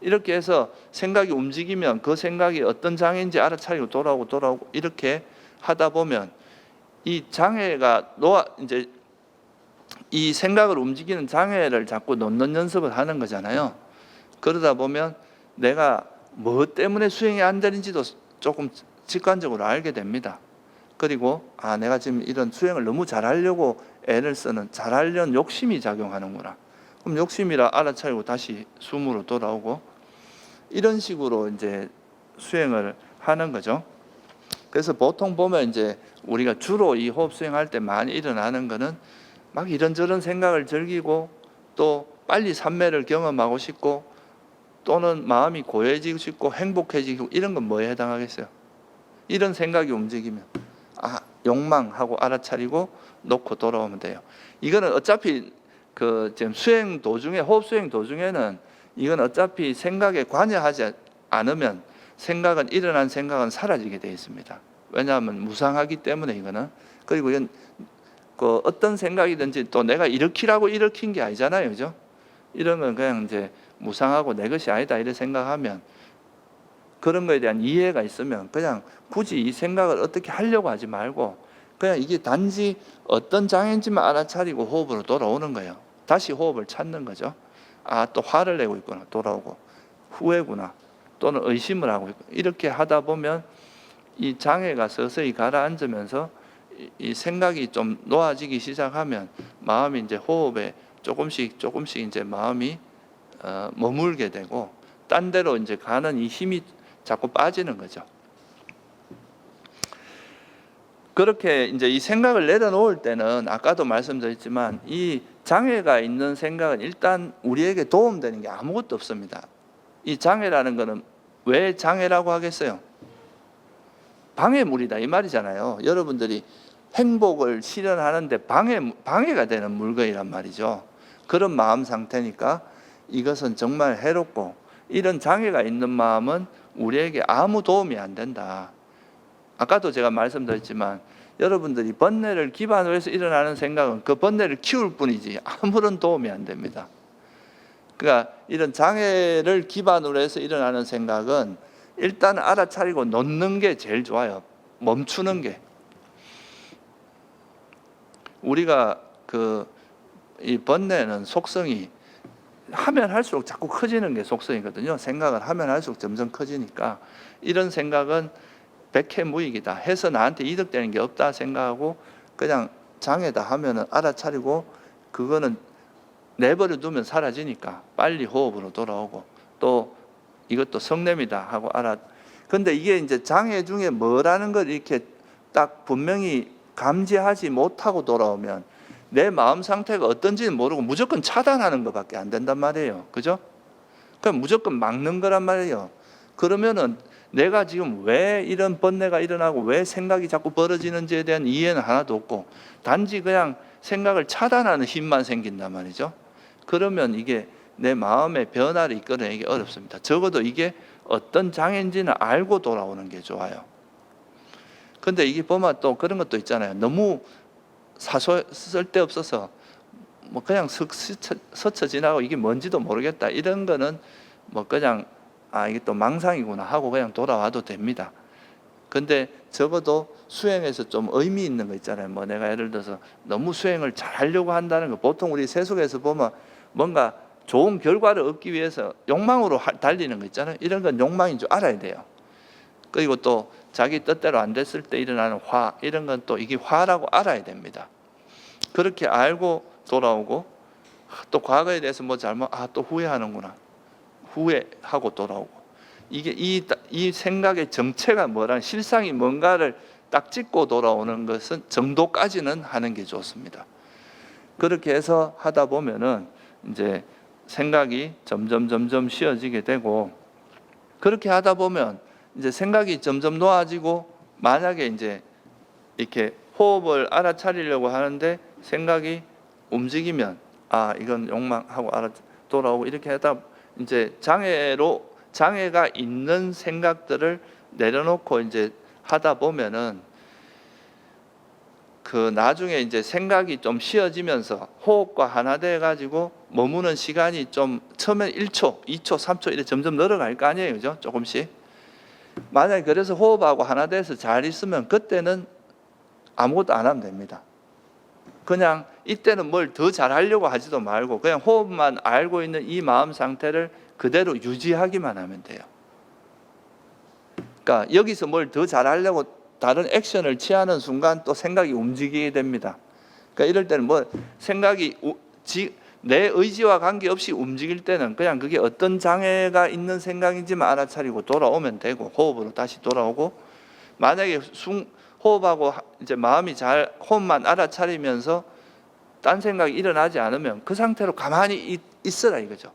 이렇게 해서 생각이 움직이면 그 생각이 어떤 장애인지 알아차리고 돌아오고 이렇게 하다 보면 이 장애가 이제 이 생각을 움직이는 장애를 자꾸 놓는 연습을 하는 거잖아요. 그러다 보면 내가 뭐 때문에 수행이 안 되는지도 조금 직관적으로 알게 됩니다. 그리고 아, 내가 지금 이런 수행을 너무 잘하려고 애를 쓰는, 잘하려는 욕심이 작용하는구나. 그럼 욕심이라 알아차리고 다시 숨으로 돌아오고 이런 식으로 이제 수행을 하는 거죠. 그래서 보통 보면 이제 우리가 주로 이 호흡 수행할 때 많이 일어나는 거는 막 이런저런 생각을 즐기고 또 빨리 삼매를 경험하고 싶고 또는 마음이 고요해지고 싶고 행복해지고 이런 건 뭐에 해당하겠어요? 이런 생각이 움직이면 아, 욕망하고 알아차리고 놓고 돌아오면 돼요. 이거는 어차피 그 지금 수행 도중에 호흡 수행 도중에는 이건 어차피 생각에 관여하지 않으면 일어난 생각은 사라지게 되어 있습니다. 왜냐하면 무상하기 때문에 이거는. 그리고 이건 그 어떤 생각이든지 또 내가 일으키라고 일으킨 게 아니잖아요, 그죠? 이런 건 그냥 이제 무상하고 내 것이 아니다 이렇게 생각하면 그런 거에 대한 이해가 있으면 그냥 굳이 이 생각을 어떻게 하려고 하지 말고 그냥 이게 단지 어떤 장애인지만 알아차리고 호흡으로 돌아오는 거예요. 다시 호흡을 찾는 거죠. 아, 또 화를 내고 있구나. 돌아오고 후회구나. 또는 의심을 하고 있고 이렇게 하다 보면 이 장애가 서서히 가라앉으면서 이 생각이 좀 놓아지기 시작하면 마음이 이제 호흡에 조금씩 이제 마음이 머물게 되고 딴 데로 이제 가는 이 힘이 자꾸 빠지는 거죠. 그렇게 이제 이 생각을 내려놓을 때는 아까도 말씀드렸지만 이 장애가 있는 생각은 일단 우리에게 도움되는 게 아무것도 없습니다. 이 장애라는 거는 왜 장애라고 하겠어요? 방해물이다 이 말이잖아요. 여러분들이 행복을 실현하는데 방해가 되는 물건이란 말이죠. 그런 마음 상태니까 이것은 정말 해롭고 이런 장애가 있는 마음은 우리에게 아무 도움이 안 된다. 아까도 제가 말씀드렸지만 여러분들이 번뇌를 기반으로 해서 일어나는 생각은 그 번뇌를 키울 뿐이지 아무런 도움이 안 됩니다. 그러니까 이런 장애를 기반으로 해서 일어나는 생각은 일단 알아차리고 놓는 게 제일 좋아요. 멈추는 게. 우리가 이 번뇌는 속성이 하면 할수록 자꾸 커지는 게 속성이거든요. 생각을 하면 할수록 점점 커지니까 이런 생각은 백해무익이다 해서 나한테 이득되는 게 없다 생각하고 그냥 장애다 하면은 알아차리고 그거는 내버려 두면 사라지니까 빨리 호흡으로 돌아오고 또 이것도 성냄이다 하고 근데 이게 이제 장애 중에 뭐라는 걸 이렇게 딱 분명히 감지하지 못하고 돌아오면 내 마음 상태가 어떤지는 모르고 무조건 차단하는 것밖에 안 된단 말이에요. 그죠? 그럼 무조건 막는 거란 말이에요. 그러면은 내가 지금 왜 이런 번뇌가 일어나고 왜 생각이 자꾸 벌어지는지에 대한 이해는 하나도 없고 단지 그냥 생각을 차단하는 힘만 생긴단 말이죠. 그러면 이게 내 마음의 변화를 이끌어내기 어렵습니다. 적어도 이게 어떤 장애인지는 알고 돌아오는 게 좋아요. 근데 이게 보면 또 그런 것도 있잖아요. 너무 쓸데없어서 뭐 그냥 스쳐 지나고 이게 뭔지도 모르겠다 이런 거는 뭐 그냥 이게 또 망상이구나 하고 그냥 돌아와도 됩니다. 근데 적어도 수행에서 좀 의미 있는 거 있잖아요. 뭐 내가 예를 들어서 너무 수행을 잘 하려고 한다는 거 보통 우리 세속에서 보면 뭔가 좋은 결과를 얻기 위해서 욕망으로 달리는 거 있잖아요. 이런 건 욕망인 줄 알아야 돼요. 그리고 또 자기 뜻대로 안 됐을 때 일어나는 화, 이런 건 또 이게 화라고 알아야 됩니다. 그렇게 알고 돌아오고, 또 과거에 대해서 뭐 잘못, 또 후회하는구나. 후회하고 돌아오고. 이게 이 생각의 정체가 뭐란, 실상이 뭔가를 딱 짚고 돌아오는 것은 정도까지는 하는 게 좋습니다. 그렇게 해서 하다 보면은 이제 생각이 점점 쉬워지게 되고, 그렇게 하다 보면 이제 생각이 점점 놓아지고, 만약에 이제 이렇게 호흡을 알아차리려고 하는데 생각이 움직이면 이건 욕망하고 돌아오고, 이렇게 하다 이제 장애가 있는 생각들을 내려놓고 이제 하다 보면은 그 나중에 이제 생각이 좀 쉬어지면서 호흡과 하나 돼 가지고 머무는 시간이 좀 처음에 1초, 2초, 3초 이렇게 점점 늘어갈 거 아니에요. 그죠? 조금씩. 만약에 그래서 호흡하고 하나 돼서 잘 있으면 그때는 아무것도 안 하면 됩니다. 그냥 이때는 뭘 더 잘하려고 하지도 말고 그냥 호흡만 알고 있는 이 마음 상태를 그대로 유지하기만 하면 돼요. 그러니까 여기서 뭘 더 잘하려고 다른 액션을 취하는 순간 또 생각이 움직이게 됩니다. 그러니까 이럴 때는 뭐 생각이 내 의지와 관계없이 움직일 때는 그냥 그게 어떤 장애가 있는 생각인지만 알아차리고 돌아오면 되고, 호흡으로 다시 돌아오고, 만약에 호흡하고 이제 마음이 잘 호흡만 알아차리면서 딴 생각이 일어나지 않으면 그 상태로 가만히 있으라 이거죠.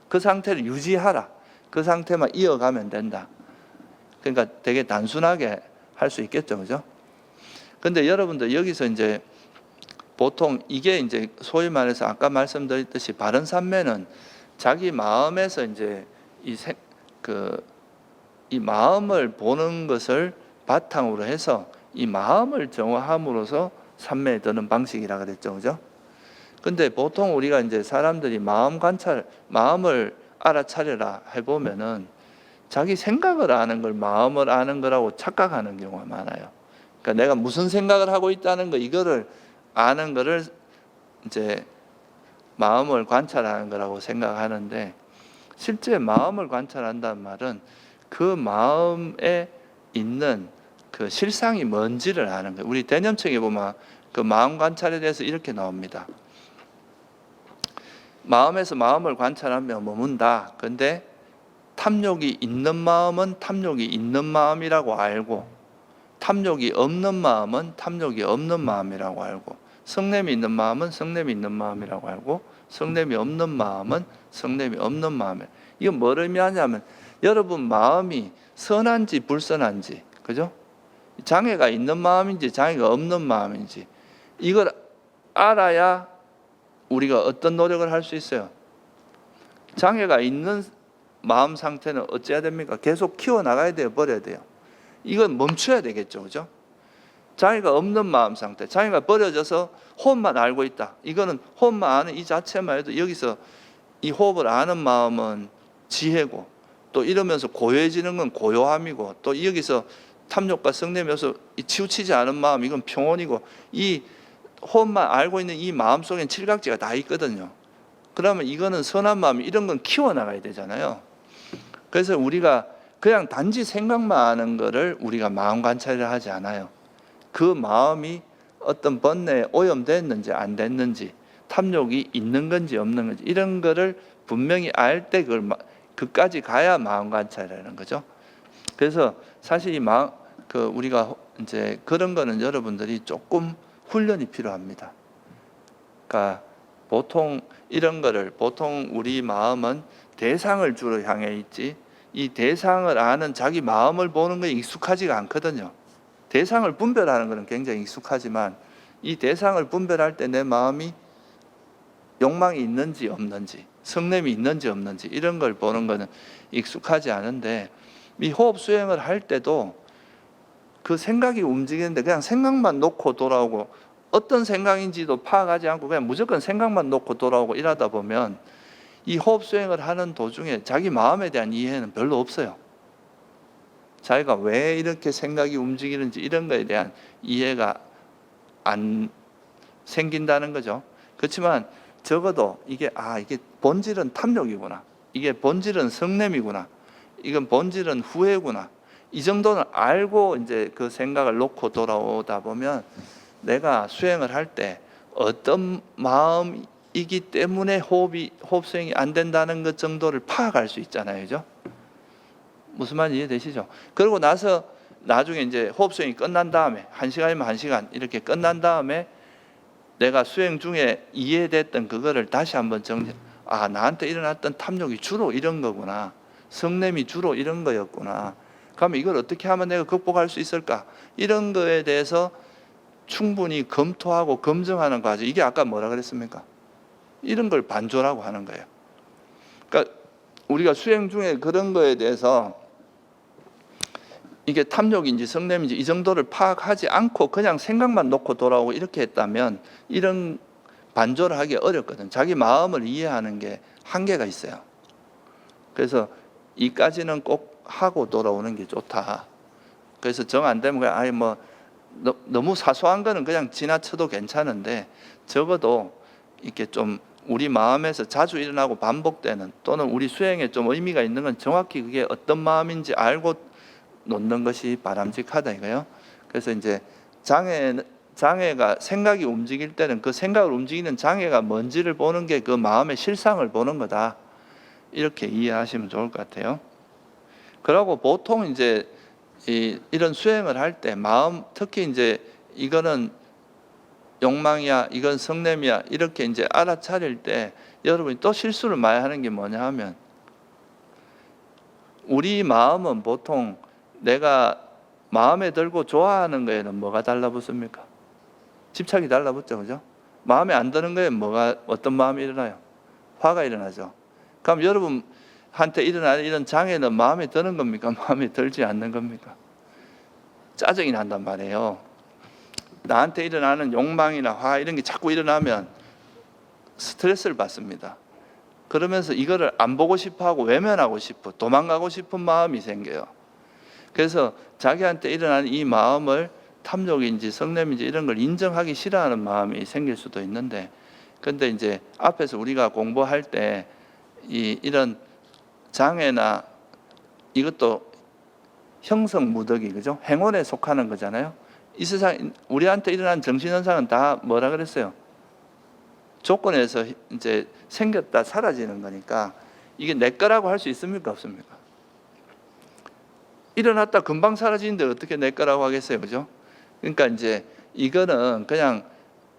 그 상태를 유지하라. 그 상태만 이어가면 된다. 그러니까 되게 단순하게 할 수 있겠죠, 그죠? 근데 여러분들 여기서 이제 보통 이게 이제 소위 말해서 아까 말씀드렸듯이 바른 삼매는 자기 마음에서 이제 이 마음을 보는 것을 바탕으로 해서 이 마음을 정화함으로써 삼매에 드는 방식이라 그랬죠, 그죠? 근데 보통 우리가 이제 사람들이 마음을 알아차려라 해보면은 자기 생각을 아는 걸 마음을 아는 거라고 착각하는 경우가 많아요. 그러니까 내가 무슨 생각을 하고 있다는 거, 이거를 아는 거를 이제 마음을 관찰하는 거라고 생각하는데, 실제 마음을 관찰한다는 말은 그 마음에 있는 그 실상이 뭔지를 아는 거예요. 우리 대념책에 보면 그 마음 관찰에 대해서 이렇게 나옵니다. 마음에서 마음을 관찰하며 머문다. 근데 탐욕이 있는 마음은 탐욕이 있는 마음이라고 알고, 탐욕이 없는 마음은 탐욕이 없는 마음이라고 알고, 성냄이 있는 마음은 성냄이 있는 마음이라고 알고, 성냄이 없는 마음은 성냄이 없는 마음이에요. 이건 뭘 의미하냐면 여러분 마음이 선한지 불선한지, 그죠? 장애가 있는 마음인지 장애가 없는 마음인지 이걸 알아야 우리가 어떤 노력을 할 수 있어요. 장애가 있는 마음 상태는 어찌해야 됩니까? 계속 키워나가야 돼요? 버려야 돼요? 이건 멈춰야 되겠죠, 그죠? 장애가 없는 마음 상태, 장애가 버려져서 호흡만 알고 있다. 이거는 호흡만 아는 이 자체만 해도 여기서 이 호흡을 아는 마음은 지혜고, 또 이러면서 고요해지는 건 고요함이고, 또 여기서 탐욕과 성냄에서 치우치지 않은 마음, 이건 평온이고, 이 호흡만 알고 있는 이 마음 속엔 칠각지가 다 있거든요. 그러면 이거는 선한 마음, 이런 건 키워나가야 되잖아요. 그래서 우리가 그냥 단지 생각만 하는 거를 우리가 마음 관찰을 하지 않아요. 그 마음이 어떤 번뇌에 오염됐는지 안 됐는지, 탐욕이 있는 건지 없는 건지, 이런 거를 분명히 알 때 그까지 가야 마음 관찰이라는 거죠. 그래서 사실 우리가 이제 그런 거는 여러분들이 조금 훈련이 필요합니다. 그러니까 보통 우리 마음은 대상을 주로 향해 있지, 이 대상을 아는 자기 마음을 보는 게 익숙하지가 않거든요. 대상을 분별하는 것은 굉장히 익숙하지만 이 대상을 분별할 때 내 마음이 욕망이 있는지 없는지, 성냄이 있는지 없는지, 이런 걸 보는 것은 익숙하지 않은데, 이 호흡 수행을 할 때도 그 생각이 움직이는데 그냥 생각만 놓고 돌아오고, 어떤 생각인지도 파악하지 않고 그냥 무조건 생각만 놓고 돌아오고 이러다 보면 이 호흡 수행을 하는 도중에 자기 마음에 대한 이해는 별로 없어요. 자기가 왜 이렇게 생각이 움직이는지 이런 거에 대한 이해가 안 생긴다는 거죠. 그렇지만 적어도 이게 본질은 탐욕이구나, 이게 본질은 성냄이구나, 이건 본질은 후회구나, 이 정도는 알고 이제 그 생각을 놓고 돌아오다 보면 내가 수행을 할 때 어떤 마음이기 때문에 호흡 수행이 안 된다는 것 정도를 파악할 수 있잖아요, 그죠? 무슨 말인지 이해되시죠? 그러고 나서 나중에 이제 호흡 수행이 끝난 다음에 1시간이면 1시간 이렇게 끝난 다음에 내가 수행 중에 이해됐던 그거를 다시 한번 나한테 일어났던 탐욕이 주로 이런 거구나, 성냄이 주로 이런 거였구나, 그러면 이걸 어떻게 하면 내가 극복할 수 있을까, 이런 거에 대해서 충분히 검토하고 검증하는 과정, 이게 아까 뭐라 그랬습니까? 이런 걸 반조라고 하는 거예요. 그러니까 우리가 수행 중에 그런 거에 대해서 이게 탐욕인지 성냄인지 이 정도를 파악하지 않고 그냥 생각만 놓고 돌아오고 이렇게 했다면 이런 반조를 하기 어렵거든. 자기 마음을 이해하는 게 한계가 있어요. 그래서 이까지는 꼭 하고 돌아오는 게 좋다. 그래서 정 안 되면 그냥 너무 사소한 거는 그냥 지나쳐도 괜찮은데, 적어도 이렇게 좀 우리 마음에서 자주 일어나고 반복되는, 또는 우리 수행에 좀 의미가 있는 건 정확히 그게 어떤 마음인지 알고 놓는 것이 바람직하다 이거예요. 그래서 이제 장애가 생각이 움직일 때는 그 생각을 움직이는 장애가 뭔지를 보는 게 그 마음의 실상을 보는 거다, 이렇게 이해하시면 좋을 것 같아요. 그러고 보통 이제 이런 수행을 할 때 마음, 특히 이제 이거는 욕망이야, 이건 성냄이야, 이렇게 이제 알아차릴 때 여러분이 또 실수를 많이 하는 게 뭐냐 하면, 우리 마음은 보통 내가 마음에 들고 좋아하는 거에는 뭐가 달라붙습니까? 집착이 달라붙죠, 그죠? 마음에 안 드는 거에 어떤 마음이 일어나요? 화가 일어나죠. 그럼 여러분한테 일어나는 이런 장애는 마음에 드는 겁니까? 마음에 들지 않는 겁니까? 짜증이 난단 말이에요. 나한테 일어나는 욕망이나 화 이런 게 자꾸 일어나면 스트레스를 받습니다. 그러면서 이거를 안 보고 싶어 하고 외면하고 싶어, 도망가고 싶은 마음이 생겨요. 그래서 자기한테 일어나는 이 마음을 탐욕인지 성냄인지 이런 걸 인정하기 싫어하는 마음이 생길 수도 있는데, 근데 이제 앞에서 우리가 공부할 때 이런 장애나 이것도 형성무덕이, 그죠? 행원에 속하는 거잖아요. 이 세상 우리한테 일어난 정신현상은 다 뭐라 그랬어요? 조건에서 이제 생겼다 사라지는 거니까 이게 내 거라고 할 수 있습니까? 없습니까? 일어났다 금방 사라지는데 어떻게 내 거라고 하겠어요, 그죠? 그러니까 이제 이거는 그냥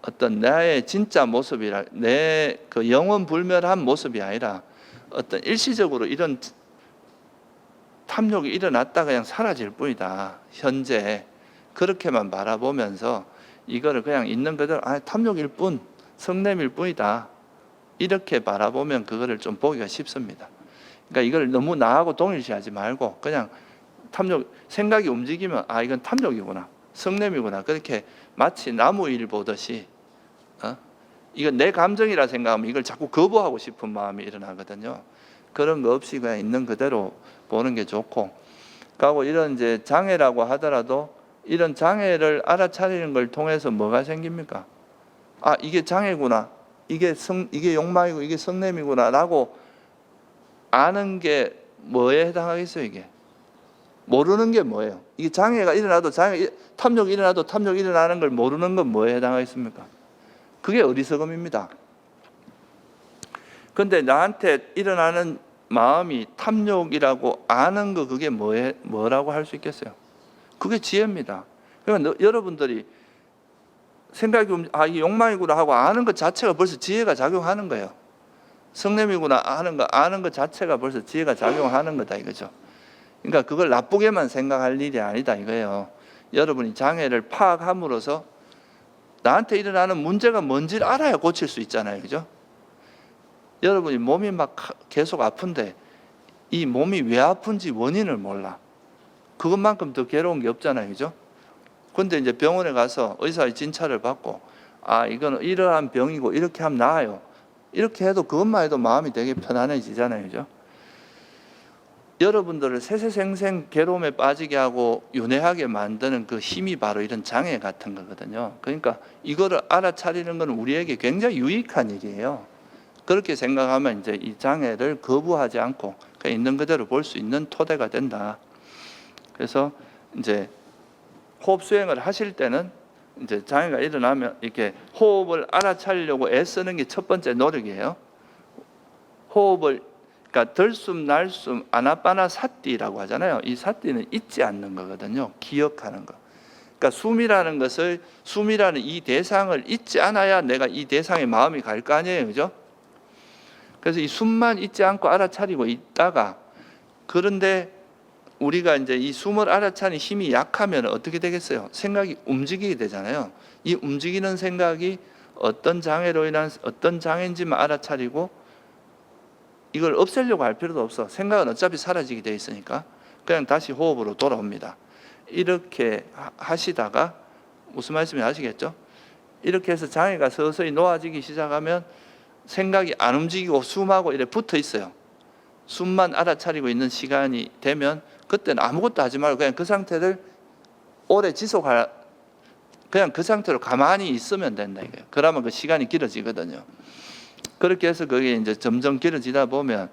어떤 나의 진짜 모습이라, 내 그 영원 불멸한 모습이 아니라 어떤 일시적으로 이런 탐욕이 일어났다 그냥 사라질 뿐이다, 현재. 그렇게만 바라보면서 이거를 그냥 있는 그대로 탐욕일 뿐, 성냄일 뿐이다, 이렇게 바라보면 그거를 좀 보기가 쉽습니다. 그러니까 이걸 너무 나하고 동일시하지 말고 그냥 생각이 움직이면 이건 탐욕이구나, 성냄이구나, 그렇게 마치 나무 일 보듯이 이건 내 감정이라 생각하면 이걸 자꾸 거부하고 싶은 마음이 일어나거든요. 그런 거 없이 그냥 있는 그대로 보는 게 좋고, 그리고 이런 이제 장애라고 하더라도 이런 장애를 알아차리는 걸 통해서 뭐가 생깁니까? 이게 장애구나, 이게 욕망이고 이게 성냄이구나 라고 아는 게 뭐에 해당하겠어요? 이게 모르는 게 뭐예요? 이게 장애가 일어나도 탐욕이 일어나도 탐욕이 일어나는 걸 모르는 건 뭐에 해당하겠습니까? 그게 어리석음입니다. 근데 나한테 일어나는 마음이 탐욕이라고 아는 거, 그게 뭐라고 할 수 있겠어요? 그게 지혜입니다. 그러니까 여러분들이 생각이 이게 욕망이구나 하고 아는 것 자체가 벌써 지혜가 작용하는 거예요. 성냄이구나 아는 것 자체가 벌써 지혜가 작용하는 거다 이거죠. 그러니까 그걸 나쁘게만 생각할 일이 아니다 이거예요. 여러분이 장애를 파악함으로써 나한테 일어나는 문제가 뭔지를 알아야 고칠 수 있잖아요, 그죠? 여러분이 몸이 막 계속 아픈데 이 몸이 왜 아픈지 원인을 몰라. 그것만큼 더 괴로운 게 없잖아요, 그죠? 근데 이제 병원에 가서 의사의 진찰을 받고 이거는 이러한 병이고 이렇게 하면 나아요, 이렇게 해도 그것만 해도 마음이 되게 편안해지잖아요, 그죠? 여러분들을 세세생생 괴로움에 빠지게 하고 윤회하게 만드는 그 힘이 바로 이런 장애 같은 거거든요. 그러니까 이거를 알아차리는 건 우리에게 굉장히 유익한 일이에요. 그렇게 생각하면 이제 이 장애를 거부하지 않고 그냥 있는 그대로 볼 수 있는 토대가 된다. 그래서 이제 호흡 수행을 하실 때는 이제 장애가 일어나면 이렇게 호흡을 알아차리려고 애쓰는 게 첫 번째 노력이에요. 호흡을, 그러니까 들숨, 날숨, 아나빠나 사띠라고 하잖아요. 이 사띠는 잊지 않는 거거든요. 기억하는 거. 그러니까 숨이라는 이 대상을 잊지 않아야 내가 이 대상에 마음이 갈 거 아니에요, 그죠? 그래서 이 숨만 잊지 않고 알아차리고 있다가, 그런데 우리가 이제 이 숨을 알아차리는 힘이 약하면 어떻게 되겠어요? 생각이 움직이게 되잖아요. 이 움직이는 생각이 어떤 장애로 인한 어떤 장애인지만 알아차리고 이걸 없애려고 할 필요도 없어. 생각은 어차피 사라지게 돼 있으니까 그냥 다시 호흡으로 돌아옵니다. 이렇게 하시다가 무슨 말씀인지 아시겠죠? 이렇게 해서 장애가 서서히 놓아지기 시작하면 생각이 안 움직이고 숨하고 이렇게 붙어 있어요. 숨만 알아차리고 있는 시간이 되면 그때는 아무것도 하지 말고 그냥 그 상태를 오래 그냥 그 상태로 가만히 있으면 된다 이거예요. 그러면 그 시간이 길어지거든요. 그렇게 해서 그게 이제 점점 길어지다 보면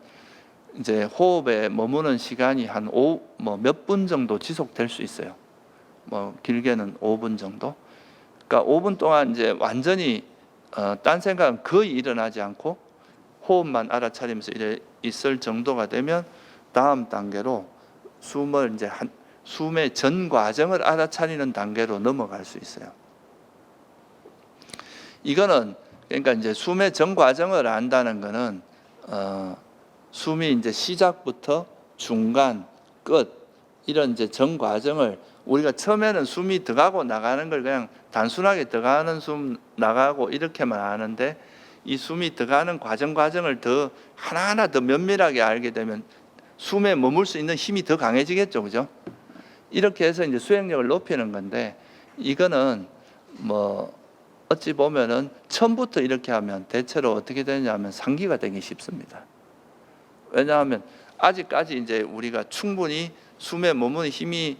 이제 호흡에 머무는 시간이 한 몇 분 정도 지속될 수 있어요. 뭐 길게는 5분 정도. 그러니까 5분 동안 이제 완전히 딴 생각은 거의 일어나지 않고 호흡만 알아차리면서 이래 있을 정도가 되면 다음 단계로 숨을 이제 숨의 전 과정을 알아차리는 단계로 넘어갈 수 있어요. 이거는 그러니까 이제 숨의 전 과정을 안다는 거는 숨이 이제 시작부터 중간, 끝 이런 이제 전 과정을 우리가 처음에는 숨이 들어가고 나가는 걸 그냥 단순하게 들어가는 숨 나가고 이렇게만 아는데 이 숨이 들어가는 과정을 더 하나하나 더 면밀하게 알게 되면 숨에 머물 수 있는 힘이 더 강해지겠죠, 그죠? 이렇게 해서 이제 수행력을 높이는 건데 이거는 뭐 어찌 보면은 처음부터 이렇게 하면 대체로 어떻게 되냐면 상기가 되기 쉽습니다. 왜냐하면 아직까지 이제 우리가 충분히 숨에 머무는 힘이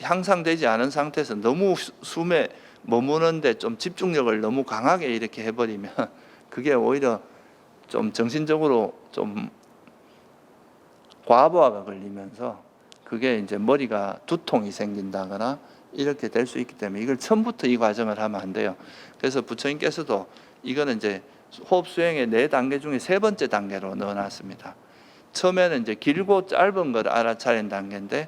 향상되지 않은 상태에서 너무 숨에 머무는데 좀 집중력을 너무 강하게 이렇게 해버리면 그게 오히려 좀 정신적으로 좀 과부하가 걸리면서 그게 이제 머리가 두통이 생긴다거나 이렇게 될 수 있기 때문에 이걸 처음부터 이 과정을 하면 안 돼요. 그래서 부처님께서도 이거는 이제 호흡 수행의 4단계 중에 3번째 단계로 넣어놨습니다. 처음에는 이제 길고 짧은 걸 알아차리는 단계인데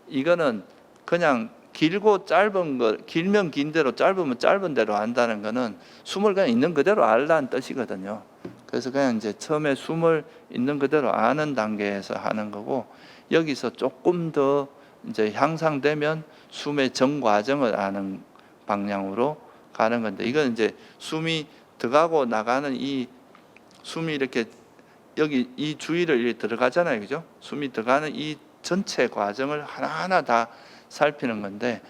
이거는 그냥 길고 짧은 거, 길면 긴 대로 짧으면 짧은 대로 안다는 거는 숨을 그냥 있는 그대로 알라는 뜻이거든요. 그래서 그냥 이제 처음에 숨을 있는 그대로 아는 단계에서 하는 거고 여기서 조금 더 이제 향상되면 숨의 전 과정을 아는 방향으로 가는 건데 이건 이제 숨이 들어가고 나가는 이 숨이 이렇게 여기 이 주위를 이렇게 들어가잖아요, 그죠? 숨이 들어가는 이 전체 과정을 하나하나 다 살피는 건데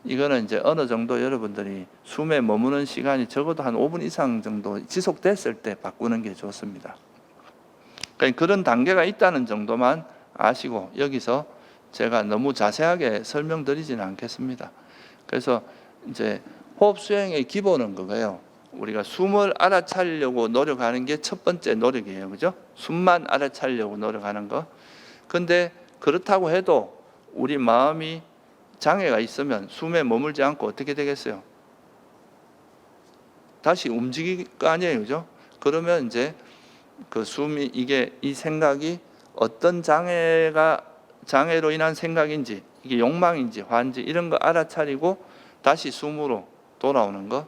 이거는 이제 어느 정도 여러분들이 숨에 머무는 시간이 적어도 한 5분 이상 정도 지속됐을 때 바꾸는 게 좋습니다. 그러니까 그런 단계가 있다는 정도만 아시고 여기서 제가 너무 자세하게 설명드리지는 않겠습니다. 그래서 이제 호흡 수행의 기본은 그거예요. 우리가 숨을 알아차리려고 노력하는 게 첫 번째 노력이에요, 그죠? 숨만 알아차리려고 노력하는 거. 근데 그렇다고 해도 우리 마음이 장애가 있으면 숨에 머물지 않고 어떻게 되겠어요? 다시 움직일 거 아니에요, 그죠? 그러면 이제 그 숨이 이 생각이 어떤 장애로 인한 생각인지 이게 욕망인지 환지 이런 거 알아차리고 다시 숨으로 돌아오는 거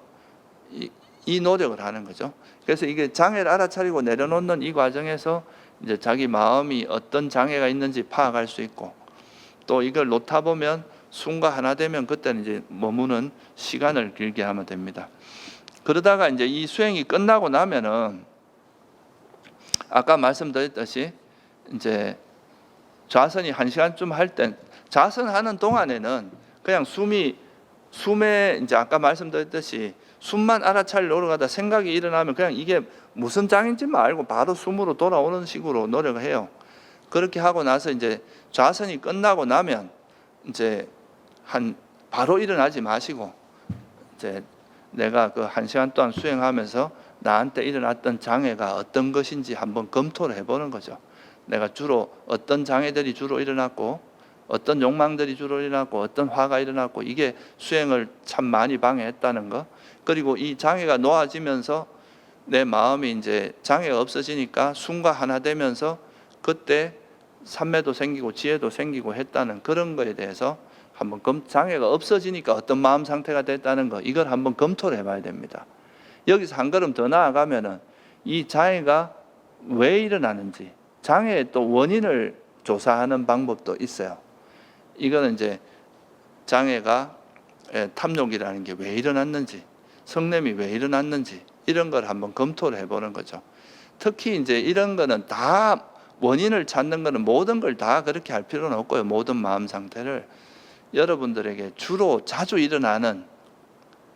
이 노력을 하는 거죠. 그래서 이게 장애를 알아차리고 내려놓는 이 과정에서 이제 자기 마음이 어떤 장애가 있는지 파악할 수 있고 또 이걸 놓다 보면 숨과 하나 되면 그때는 이제 머무는 시간을 길게 하면 됩니다. 그러다가 이제 이 수행이 끝나고 나면은 아까 말씀드렸듯이 이제 좌선이 1시간쯤 할 땐 좌선하는 동안에는 그냥 숨에 이제 아까 말씀드렸듯이 숨만 알아차리려 오르가다 생각이 일어나면 그냥 이게 무슨 장인지만 알고 바로 숨으로 돌아오는 식으로 노력을 해요. 그렇게 하고 나서 이제 좌선이 끝나고 나면 이제 바로 일어나지 마시고 이제 내가 그 1시간 동안 수행하면서 나한테 일어났던 장애가 어떤 것인지 한번 검토를 해보는 거죠. 내가 주로 어떤 장애들이 주로 일어났고 어떤 욕망들이 주로 일어났고 어떤 화가 일어났고 이게 수행을 참 많이 방해했다는 거. 그리고 이 장애가 놓아지면서 내 마음이 이제 장애가 없어지니까 숨과 하나 되면서 그때 삼매도 생기고 지혜도 생기고 했다는 그런 거에 대해서 한번 장애가 없어지니까 어떤 마음 상태가 됐다는 거, 이걸 한번 검토를 해봐야 됩니다. 여기서 한 걸음 더 나아가면은 이 장애가 왜 일어나는지, 장애의 또 원인을 조사하는 방법도 있어요. 이거는 이제 장애가 탐욕이라는 게 왜 일어났는지, 성냄이 왜 일어났는지 이런 걸 한번 검토를 해보는 거죠. 특히 이제 이런 거는 다 원인을 찾는 거는 모든 걸 다 그렇게 할 필요는 없고요. 모든 마음 상태를 여러분들에게 주로 자주 일어나는,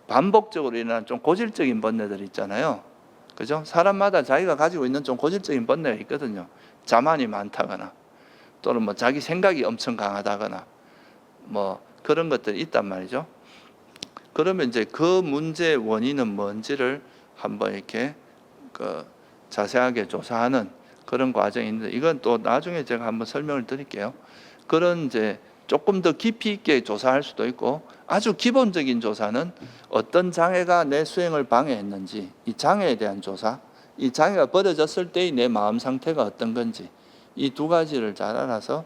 반복적으로 일어나는 좀 고질적인 번뇌들 있잖아요. 그죠? 사람마다 자기가 가지고 있는 좀 고질적인 번뇌가 있거든요. 자만이 많다거나 또는 뭐 자기 생각이 엄청 강하다거나 뭐 그런 것들이 있단 말이죠. 그러면 이제 그 문제의 원인은 뭔지를 한번 이렇게 자세하게 조사하는 그런 과정이 있는데, 이건 또 나중에 제가 한번 설명을 드릴게요. 그런 이제 조금 더 깊이 있게 조사할 수도 있고, 아주 기본적인 조사는 어떤 장애가 내 수행을 방해했는지, 이 장애에 대한 조사, 이 장애가 벌어졌을 때의 내 마음 상태가 어떤 건지, 이 두 가지를 잘 알아서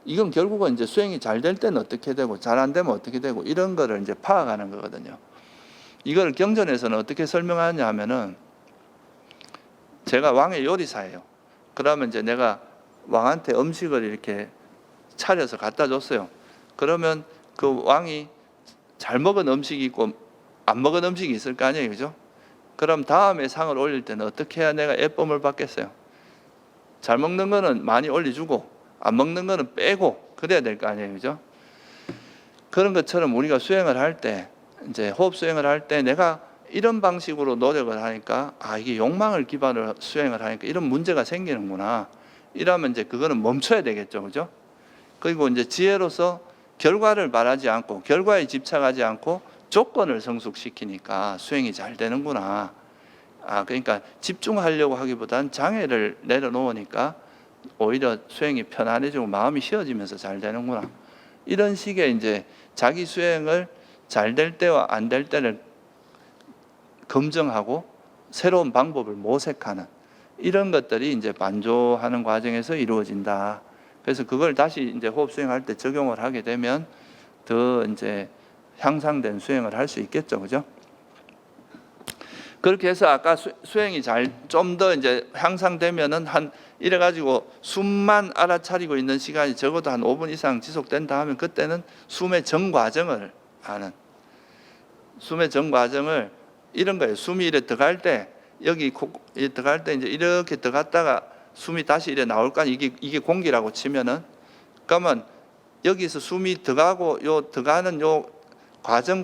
이건 결국은 이제 수행이 잘 될 때는 어떻게 되고 잘 안 되면 어떻게 되고 이런 거를 이제 파악하는 거거든요. 이걸 경전에서는 어떻게 설명하냐 하면은, 제가 왕의 요리사예요. 그러면 이제 내가 왕한테 음식을 이렇게 차려서 갖다 줬어요. 그러면 그 왕이 잘 먹은 음식이 있고 안 먹은 음식이 있을 거 아니에요, 그죠? 그럼 다음에 상을 올릴 때는 어떻게 해야 내가 예쁨을 받겠어요? 잘 먹는 거는 많이 올려주고 안 먹는 거는 빼고 그래야 될 거 아니에요, 그죠? 그런 것처럼 우리가 수행을 할 때, 이제 호흡 수행을 할 때 내가 이런 방식으로 노력을 하니까 이게 욕망을 기반으로 수행을 하니까 이런 문제가 생기는구나. 이러면 이제 그거는 멈춰야 되겠죠, 그죠? 그리고 이제 지혜로서 결과를 바라지 않고 결과에 집착하지 않고 조건을 성숙시키니까 수행이 잘 되는구나. 그러니까 집중하려고 하기보다는 장애를 내려놓으니까 오히려 수행이 편안해지고 마음이 쉬어지면서 잘 되는구나. 이런 식의 이제 자기 수행을 잘 될 때와 안 될 때를 검증하고 새로운 방법을 모색하는 이런 것들이 이제 반조하는 과정에서 이루어진다. 그래서 그걸 다시 이제 호흡 수행할 때 적용을 하게 되면 더 이제 향상된 수행을 할 수 있겠죠, 그죠? 그렇게 해서 아까 수행이 좀 더 이제 향상되면은 이래 가지고 숨만 알아차리고 있는 시간이 적어도 한 5분 이상 지속된다 하면 그때는 숨의 전 과정을 아는, 숨의 전 과정을 이런 거예요. 숨이 이래 들어갈 때 여기 들어갈 때 이제 이렇게 들어갔다가 숨이 다시 이래 나올 거 아니에요. 이게 공기라고 치면은, 그러면 여기서 숨이 들어가고 들어가는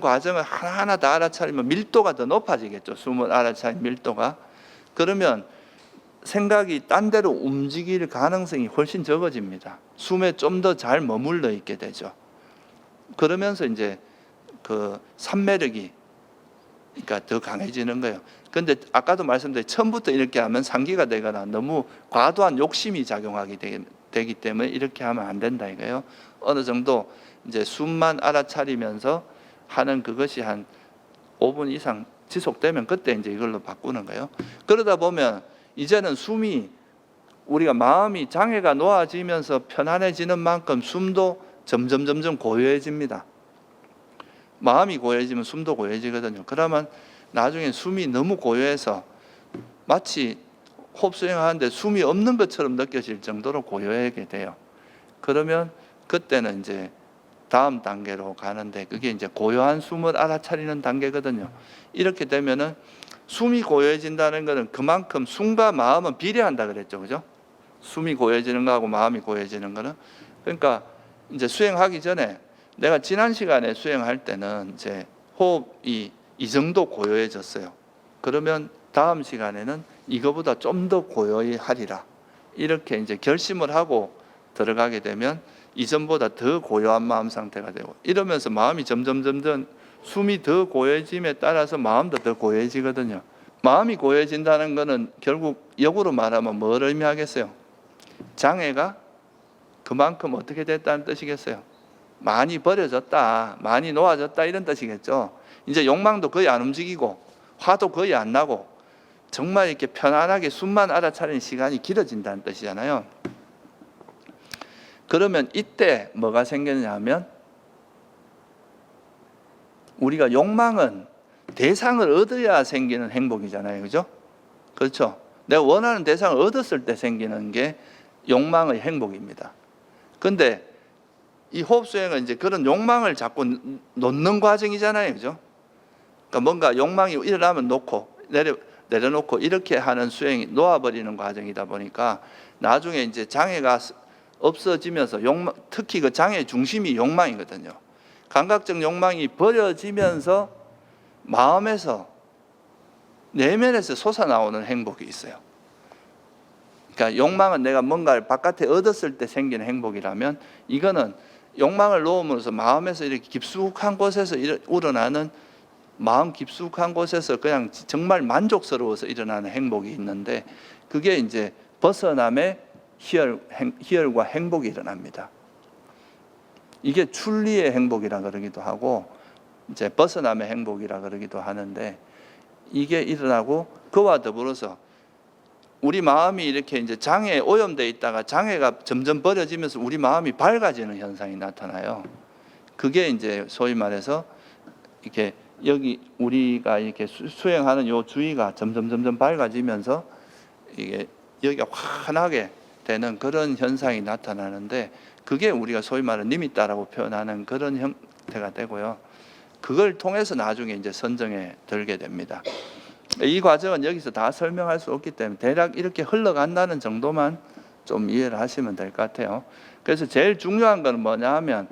과정을 하나하나 다 알아차리면 밀도가 더 높아지겠죠. 숨을 알아차린 밀도가. 그러면 생각이 딴 데로 움직일 가능성이 훨씬 적어집니다. 숨에 좀 더 잘 머물러 있게 되죠. 그러면서 이제 그 삼매력이 그러니까 더 강해지는 거예요. 그런데 아까도 말씀드린 처음부터 이렇게 하면 상기가 되거나 너무 과도한 욕심이 작용하게 되기 때문에 이렇게 하면 안 된다 이거예요. 어느 정도 이제 숨만 알아차리면서 하는 그것이 한 5분 이상 지속되면 그때 이제 이걸로 바꾸는 거예요. 그러다 보면 이제는 숨이 우리가 마음이 장애가 놓아지면서 편안해지는 만큼 숨도 점점 고요해집니다. 마음이 고요해지면 숨도 고요해지거든요. 그러면 나중에 숨이 너무 고요해서 마치 호흡 수행하는데 숨이 없는 것처럼 느껴질 정도로 고요하게 돼요. 그러면 그때는 이제 다음 단계로 가는데 그게 이제 고요한 숨을 알아차리는 단계거든요. 이렇게 되면은 숨이 고요해진다는 것은 그만큼 숨과 마음은 비례한다 그랬죠, 그죠? 숨이 고요해지는 거하고 마음이 고요해지는 거는. 그러니까 이제 수행하기 전에 내가 지난 시간에 수행할 때는 이제 호흡이 이 정도 고요해졌어요. 그러면 다음 시간에는 이거보다 좀 더 고요히 하리라. 이렇게 이제 결심을 하고 들어가게 되면 이전보다 더 고요한 마음 상태가 되고, 이러면서 마음이 점점 숨이 더 고요해짐에 따라서 마음도 더 고요해지거든요. 마음이 고요해진다는 것은 결국 역으로 말하면 뭘 의미하겠어요? 장애가 그만큼 어떻게 됐다는 뜻이겠어요? 많이 버려졌다, 많이 놓아졌다 이런 뜻이겠죠. 이제 욕망도 거의 안 움직이고 화도 거의 안 나고 정말 이렇게 편안하게 숨만 알아차리는 시간이 길어진다는 뜻이잖아요. 그러면 이때 뭐가 생기느냐 하면 우리가 욕망은 대상을 얻어야 생기는 행복이잖아요. 그죠? 그렇죠? 내가 원하는 대상을 얻었을 때 생기는 게 욕망의 행복입니다. 근데 이 호흡 수행은 이제 그런 욕망을 자꾸 놓는 과정이잖아요. 그죠? 그러니까 뭔가 욕망이 일어나면 놓고 내려놓고 이렇게 하는 수행이 놓아버리는 과정이다 보니까 나중에 이제 장애가 없어지면서 특히 그 장애의 중심이 욕망이거든요. 감각적 욕망이 버려지면서 마음에서 내면에서 솟아나오는 행복이 있어요. 그러니까 욕망은 내가 뭔가를 바깥에 얻었을 때 생기는 행복이라면 이거는 욕망을 놓음으로써 마음에서 이렇게 깊숙한 곳에서 우러나는 마음 깊숙한 곳에서 그냥 정말 만족스러워서 일어나는 행복이 있는데 그게 이제 벗어남의 희열과 행복이 일어납니다. 이게 출리의 행복이라 그러기도 하고 이제 벗어남의 행복이라 그러기도 하는데 이게 일어나고 그와 더불어서 우리 마음이 이렇게 이제 장애에 오염되어 있다가 장애가 점점 버려지면서 우리 마음이 밝아지는 현상이 나타나요. 그게 이제 소위 말해서 이렇게 여기 우리가 이렇게 수행하는 요 주의가 점점 밝아지면서 이게 여기가 환하게 되는 그런 현상이 나타나는데 그게 우리가 소위 말하는 니미따라고 표현하는 그런 형태가 되고요. 그걸 통해서 나중에 이제 선정에 들게 됩니다. 이 과정은 여기서 다 설명할 수 없기 때문에 대략 이렇게 흘러간다는 정도만 좀 이해를 하시면 될 것 같아요. 그래서 제일 중요한 건 뭐냐 하면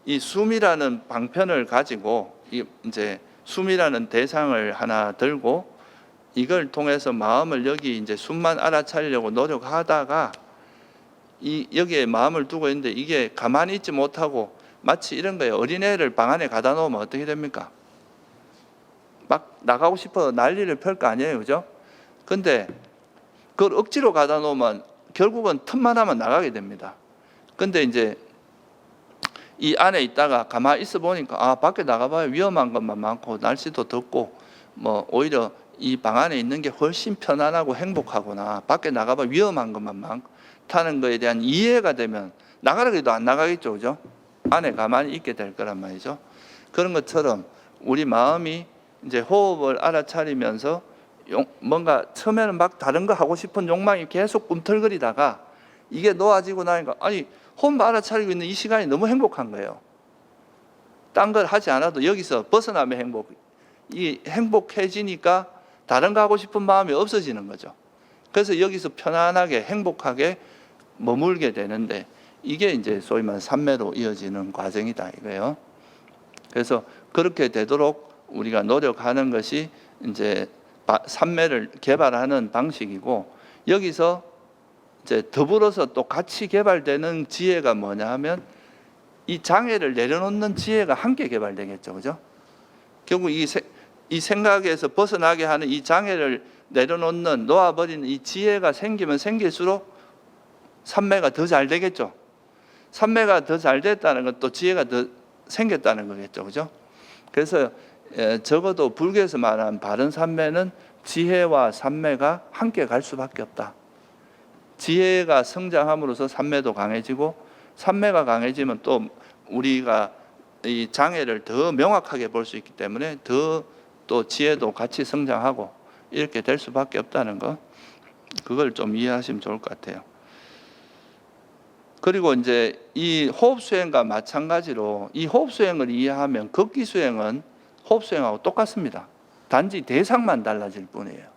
이 숨이라는 방편을 가지고 이제 숨이라는 대상을 하나 들고 이걸 통해서 마음을 여기 이제 숨만 알아차리려고 노력하다가 여기에 마음을 두고 있는데 이게 가만히 있지 못하고 마치 이런 거예요. 어린애를 방 안에 가다 놓으면 어떻게 됩니까? 막 나가고 싶어 난리를 펼 거 아니에요. 그죠? 근데 그걸 억지로 가다 놓으면 결국은 틈만 하면 나가게 됩니다. 근데 이제 이 안에 있다가 가만히 있어 보니까 밖에 나가봐야 위험한 것만 많고 날씨도 덥고 뭐 오히려 이 방 안에 있는 게 훨씬 편안하고 행복하구나. 밖에 나가봐 위험한 것만 많다는 거에 대한 이해가 되면 나가라 해도 안 나가겠죠. 그죠? 안에 가만히 있게 될 거란 말이죠. 그런 것처럼 우리 마음이 이제 호흡을 알아차리면서 뭔가 처음에는 막 다른 거 하고 싶은 욕망이 계속 꿈틀거리다가 이게 놓아지고 나니까 호흡 알아차리고 있는 이 시간이 너무 행복한 거예요. 딴 걸 하지 않아도 여기서 벗어남의 행복, 이 행복해지니까 다른 거 하고 싶은 마음이 없어지는 거죠. 그래서 여기서 편안하게 행복하게 머물게 되는데 이게 이제 소위 말하는 삼매로 이어지는 과정이다 이거예요. 그래서 그렇게 되도록 우리가 노력하는 것이 이제 삼매를 개발하는 방식이고 여기서 이제 더불어서 또 같이 개발되는 지혜가 뭐냐 하면 이 장애를 내려놓는 지혜가 함께 개발되겠죠. 그죠? 결국 이 생각에서 벗어나게 하는 이 장애를 내려놓는 놓아버리는 이 지혜가 생기면 생길수록 삼매가 더 잘 되겠죠. 삼매가 더 잘 됐다는 건 또 지혜가 더 생겼다는 거겠죠. 그죠? 그래서 적어도 불교에서 말하는 바른 삼매는 지혜와 삼매가 함께 갈 수밖에 없다. 지혜가 성장함으로써 삼매도 강해지고 삼매가 강해지면 또 우리가 이 장애를 더 명확하게 볼 수 있기 때문에 또 지혜도 같이 성장하고 이렇게 될 수밖에 없다는 거, 그걸 좀 이해하시면 좋을 것 같아요. 그리고 이제 이 호흡 수행과 마찬가지로 이 호흡 수행을 이해하면 걷기 수행은 호흡 수행하고 똑같습니다. 단지 대상만 달라질 뿐이에요.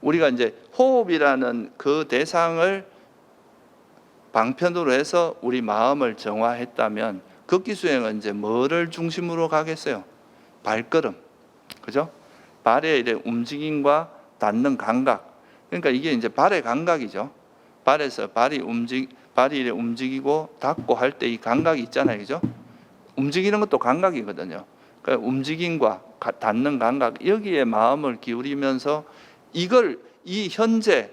우리가 이제 호흡이라는 그 대상을 방편으로 해서 우리 마음을 정화했다면 걷기 수행은 이제 뭐를 중심으로 가겠어요? 발걸음, 그죠? 발의 이제 움직임과 닿는 감각. 그러니까 이게 이제 발의 감각이죠. 발에서 발이 움직이고 닿고 할 때 이 감각이 있잖아요, 그죠? 움직이는 것도 감각이거든요. 그러니까 움직임과 닿는 감각 여기에 마음을 기울이면서 이걸 이 현재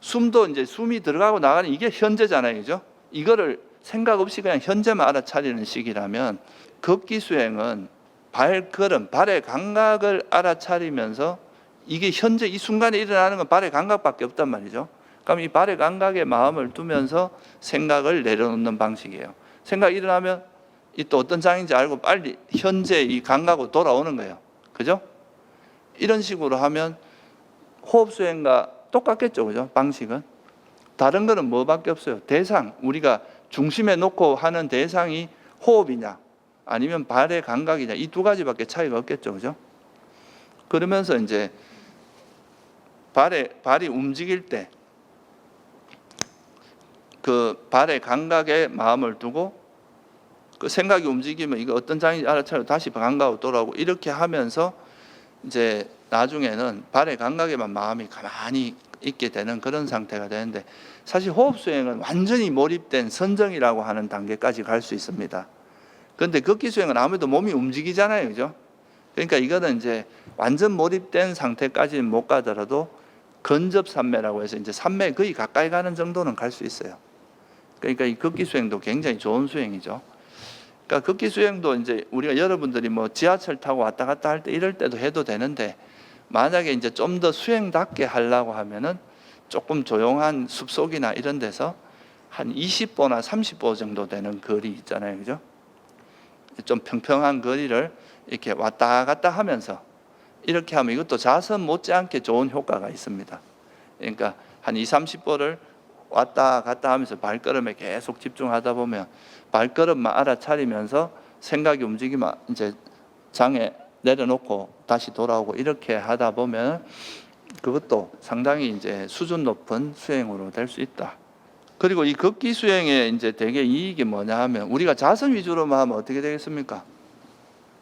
숨도 이제 숨이 들어가고 나가는 이게 현재잖아요, 그죠? 이거를 생각 없이 그냥 현재만 알아차리는 식이라면 걷기 수행은 발걸음, 발의 감각을 알아차리면서 이게 현재 이 순간에 일어나는 건 발의 감각밖에 없단 말이죠. 그럼 이 발의 감각에 마음을 두면서 생각을 내려놓는 방식이에요. 생각이 일어나면 이 또 어떤 장인지 알고 빨리 현재 이 감각으로 돌아오는 거예요. 그죠? 이런 식으로 하면 호흡 수행과 똑같겠죠, 그죠? 방식은. 다른 거는 뭐밖에 없어요. 대상, 우리가 중심에 놓고 하는 대상이 호흡이냐 아니면 발의 감각이냐 이 두 가지밖에 차이가 없겠죠, 그죠? 그러면서 이제 발이 움직일 때 그 발의 감각에 마음을 두고 그 생각이 움직이면 이거 어떤 장인지 알아차리고 다시 감각으로 돌아오고 이렇게 하면서 이제 나중에는 발의 감각에만 마음이 가만히 있게 되는 그런 상태가 되는데 사실 호흡 수행은 완전히 몰입된 선정이라고 하는 단계까지 갈 수 있습니다. 그런데 걷기 수행은 아무래도 몸이 움직이잖아요, 그죠? 그러니까 이거는 이제 완전 몰입된 상태까지는 못 가더라도 근접산매라고 해서 이제 산매 거의 가까이 가는 정도는 갈 수 있어요. 그러니까 이 걷기 수행도 굉장히 좋은 수행이죠. 그러니까 걷기 수행도 이제 우리가 여러분들이 뭐 지하철 타고 왔다 갔다 할 때 이럴 때도 해도 되는데 만약에 이제 좀 더 수행답게 하려고 하면은 조금 조용한 숲속이나 이런 데서 한 20보나 30보 정도 되는 거리 있잖아요, 그죠? 좀 평평한 거리를 이렇게 왔다 갔다 하면서 이렇게 하면 이것도 자선 못지않게 좋은 효과가 있습니다. 그러니까 한 2, 30보를 왔다 갔다 하면서 발걸음에 계속 집중하다 보면 발걸음만 알아차리면서 생각이 움직이면 이제 장에 내려놓고 다시 돌아오고 이렇게 하다 보면 그것도 상당히 이제 수준 높은 수행으로 될 수 있다. 그리고 이 걷기 수행의 이제 되게 이익이 뭐냐 하면 우리가 자선 위주로만 하면 어떻게 되겠습니까?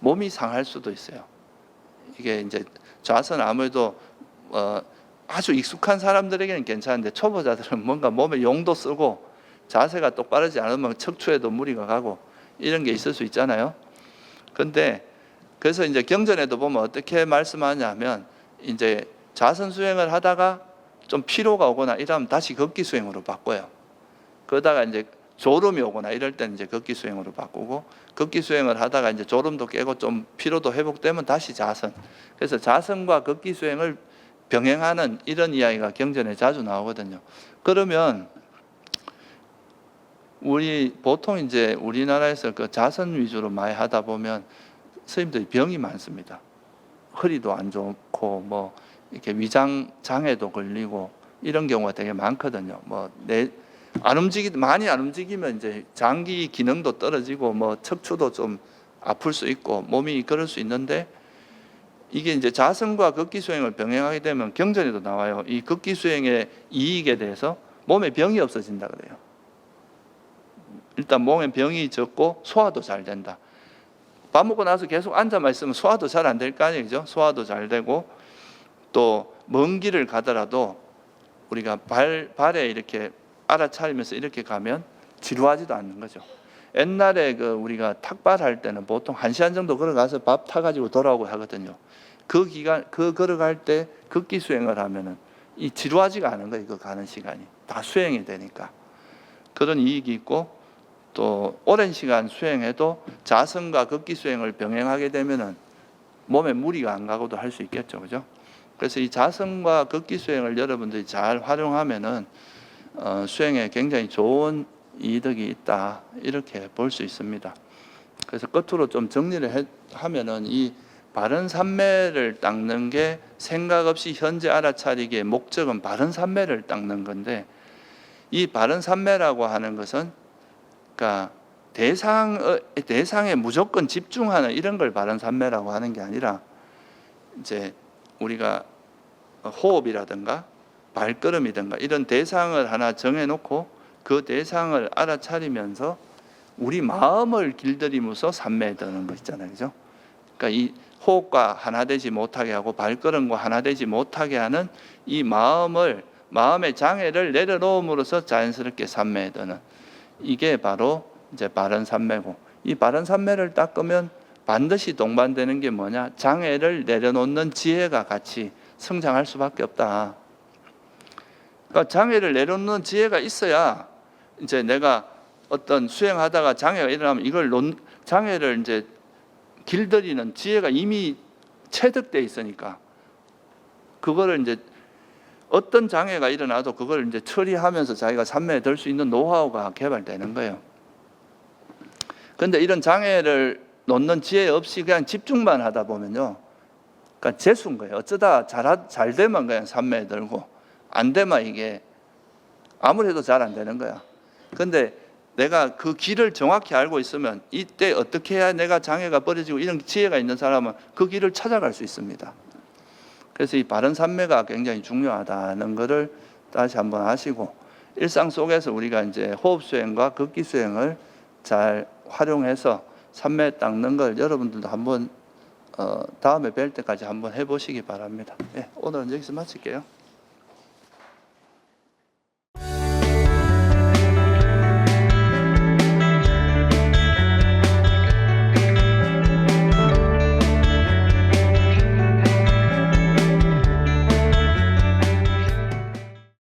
몸이 상할 수도 있어요. 이게 이제 자선 아무래도 아주 익숙한 사람들에게는 괜찮은데 초보자들은 뭔가 몸에 용도 쓰고 자세가 똑바르지 않으면 척추에도 무리가 가고 이런 게 있을 수 있잖아요. 근데 그래서 이제 경전에도 보면 어떻게 말씀하냐면 이제 자선 수행을 하다가 좀 피로가 오거나 이러면 다시 걷기 수행으로 바꿔요. 그러다가 이제 졸음이 오거나 이럴 때는 이제 걷기 수행으로 바꾸고 걷기 수행을 하다가 이제 졸음도 깨고 좀 피로도 회복되면 다시 자선. 그래서 자선과 걷기 수행을 병행하는 이런 이야기가 경전에 자주 나오거든요. 그러면 우리 보통 이제 우리나라에서 그 자선 위주로 많이 하다 보면 스님들이 병이 많습니다. 허리도 안 좋고 뭐 이렇게 위장 장애도 걸리고 이런 경우가 되게 많거든요. 많이 안 움직이면 이제 장기 기능도 떨어지고 뭐 척추도 좀 아플 수 있고 몸이 그럴 수 있는데 이게 이제 자선과 걷기 수행을 병행하게 되면 경전에도 나와요. 이 걷기 수행의 이익에 대해서 몸에 병이 없어진다 그래요. 일단 몸에 병이 적고 소화도 잘 된다. 밥 먹고 나서 계속 앉아만 있으면 소화도 잘 안 될 거 아니에요, 그죠? 소화도 잘 되고 또 먼 길을 가더라도 우리가 발에 이렇게 알아차리면서 이렇게 가면 지루하지도 않는 거죠. 옛날에 우리가 탁발할 때는 보통 1시간 정도 걸어가서 밥 타가지고 돌아오고 하거든요. 그 걸어갈 때 걷기 수행을 하면은 이 지루하지가 않은 거예요. 그 가는 시간이 다 수행이 되니까 그런 이익이 있고 또 오랜 시간 수행해도 자선과 걷기 수행을 병행하게 되면은 몸에 무리가 안 가고도 할 수 있겠죠, 그죠? 그래서 이 자선과 걷기 수행을 여러분들이 잘 활용하면은 수행에 굉장히 좋은 이득이 있다 이렇게 볼 수 있습니다. 그래서 끝으로 좀 정리를 하면은 이 바른 삼매를 닦는 게 생각 없이 현재 알아차리기의 목적은 바른 삼매를 닦는 건데 이 바른 삼매라고 하는 것은 그러니까 대상에 무조건 집중하는 이런 걸 바른 삼매라고 하는 게 아니라 이제 우리가 호흡이라든가 발걸음이든가 이런 대상을 하나 정해놓고 그 대상을 알아차리면서 우리 마음을 길들이면서 삼매에 드는 거 있잖아요, 그죠? 그러니까 이 호흡과 하나 되지 못하게 하고 발걸음과 하나 되지 못하게 하는 이 마음의 장애를 내려놓음으로써 자연스럽게 삼매에 드는 이게 바로 이제 바른 삼매고 이 바른 삼매를 닦으면 반드시 동반되는 게 뭐냐? 장애를 내려놓는 지혜가 같이 성장할 수밖에 없다. 그러니까 장애를 내려놓는 지혜가 있어야 이제 내가 어떤 수행하다가 장애가 일어나면 이걸 장애를 이제 길들이는 지혜가 이미 체득돼 있으니까 그거를 이제 어떤 장애가 일어나도 그걸 이제 처리하면서 자기가 삼매에 들 수 있는 노하우가 개발되는 거예요. 근데 이런 장애를 놓는 지혜 없이 그냥 집중만 하다 보면요, 그러니까 재수인 거예요. 어쩌다 잘 되면 그냥 삼매에 들고 안 되면 이게 아무리 해도 잘 안 되는 거야. 근데 내가 그 길을 정확히 알고 있으면 이때 어떻게 해야 내가 장애가 버려지고 이런 지혜가 있는 사람은 그 길을 찾아갈 수 있습니다. 그래서 이 바른 삼매가 굉장히 중요하다는 것을 다시 한번 아시고, 일상 속에서 우리가 이제 호흡 수행과 걷기 수행을 잘 활용해서 삼매 닦는 걸 여러분들도 한번 다음에 뵐 때까지 한번 해보시기 바랍니다. 네, 오늘은 여기서 마칠게요.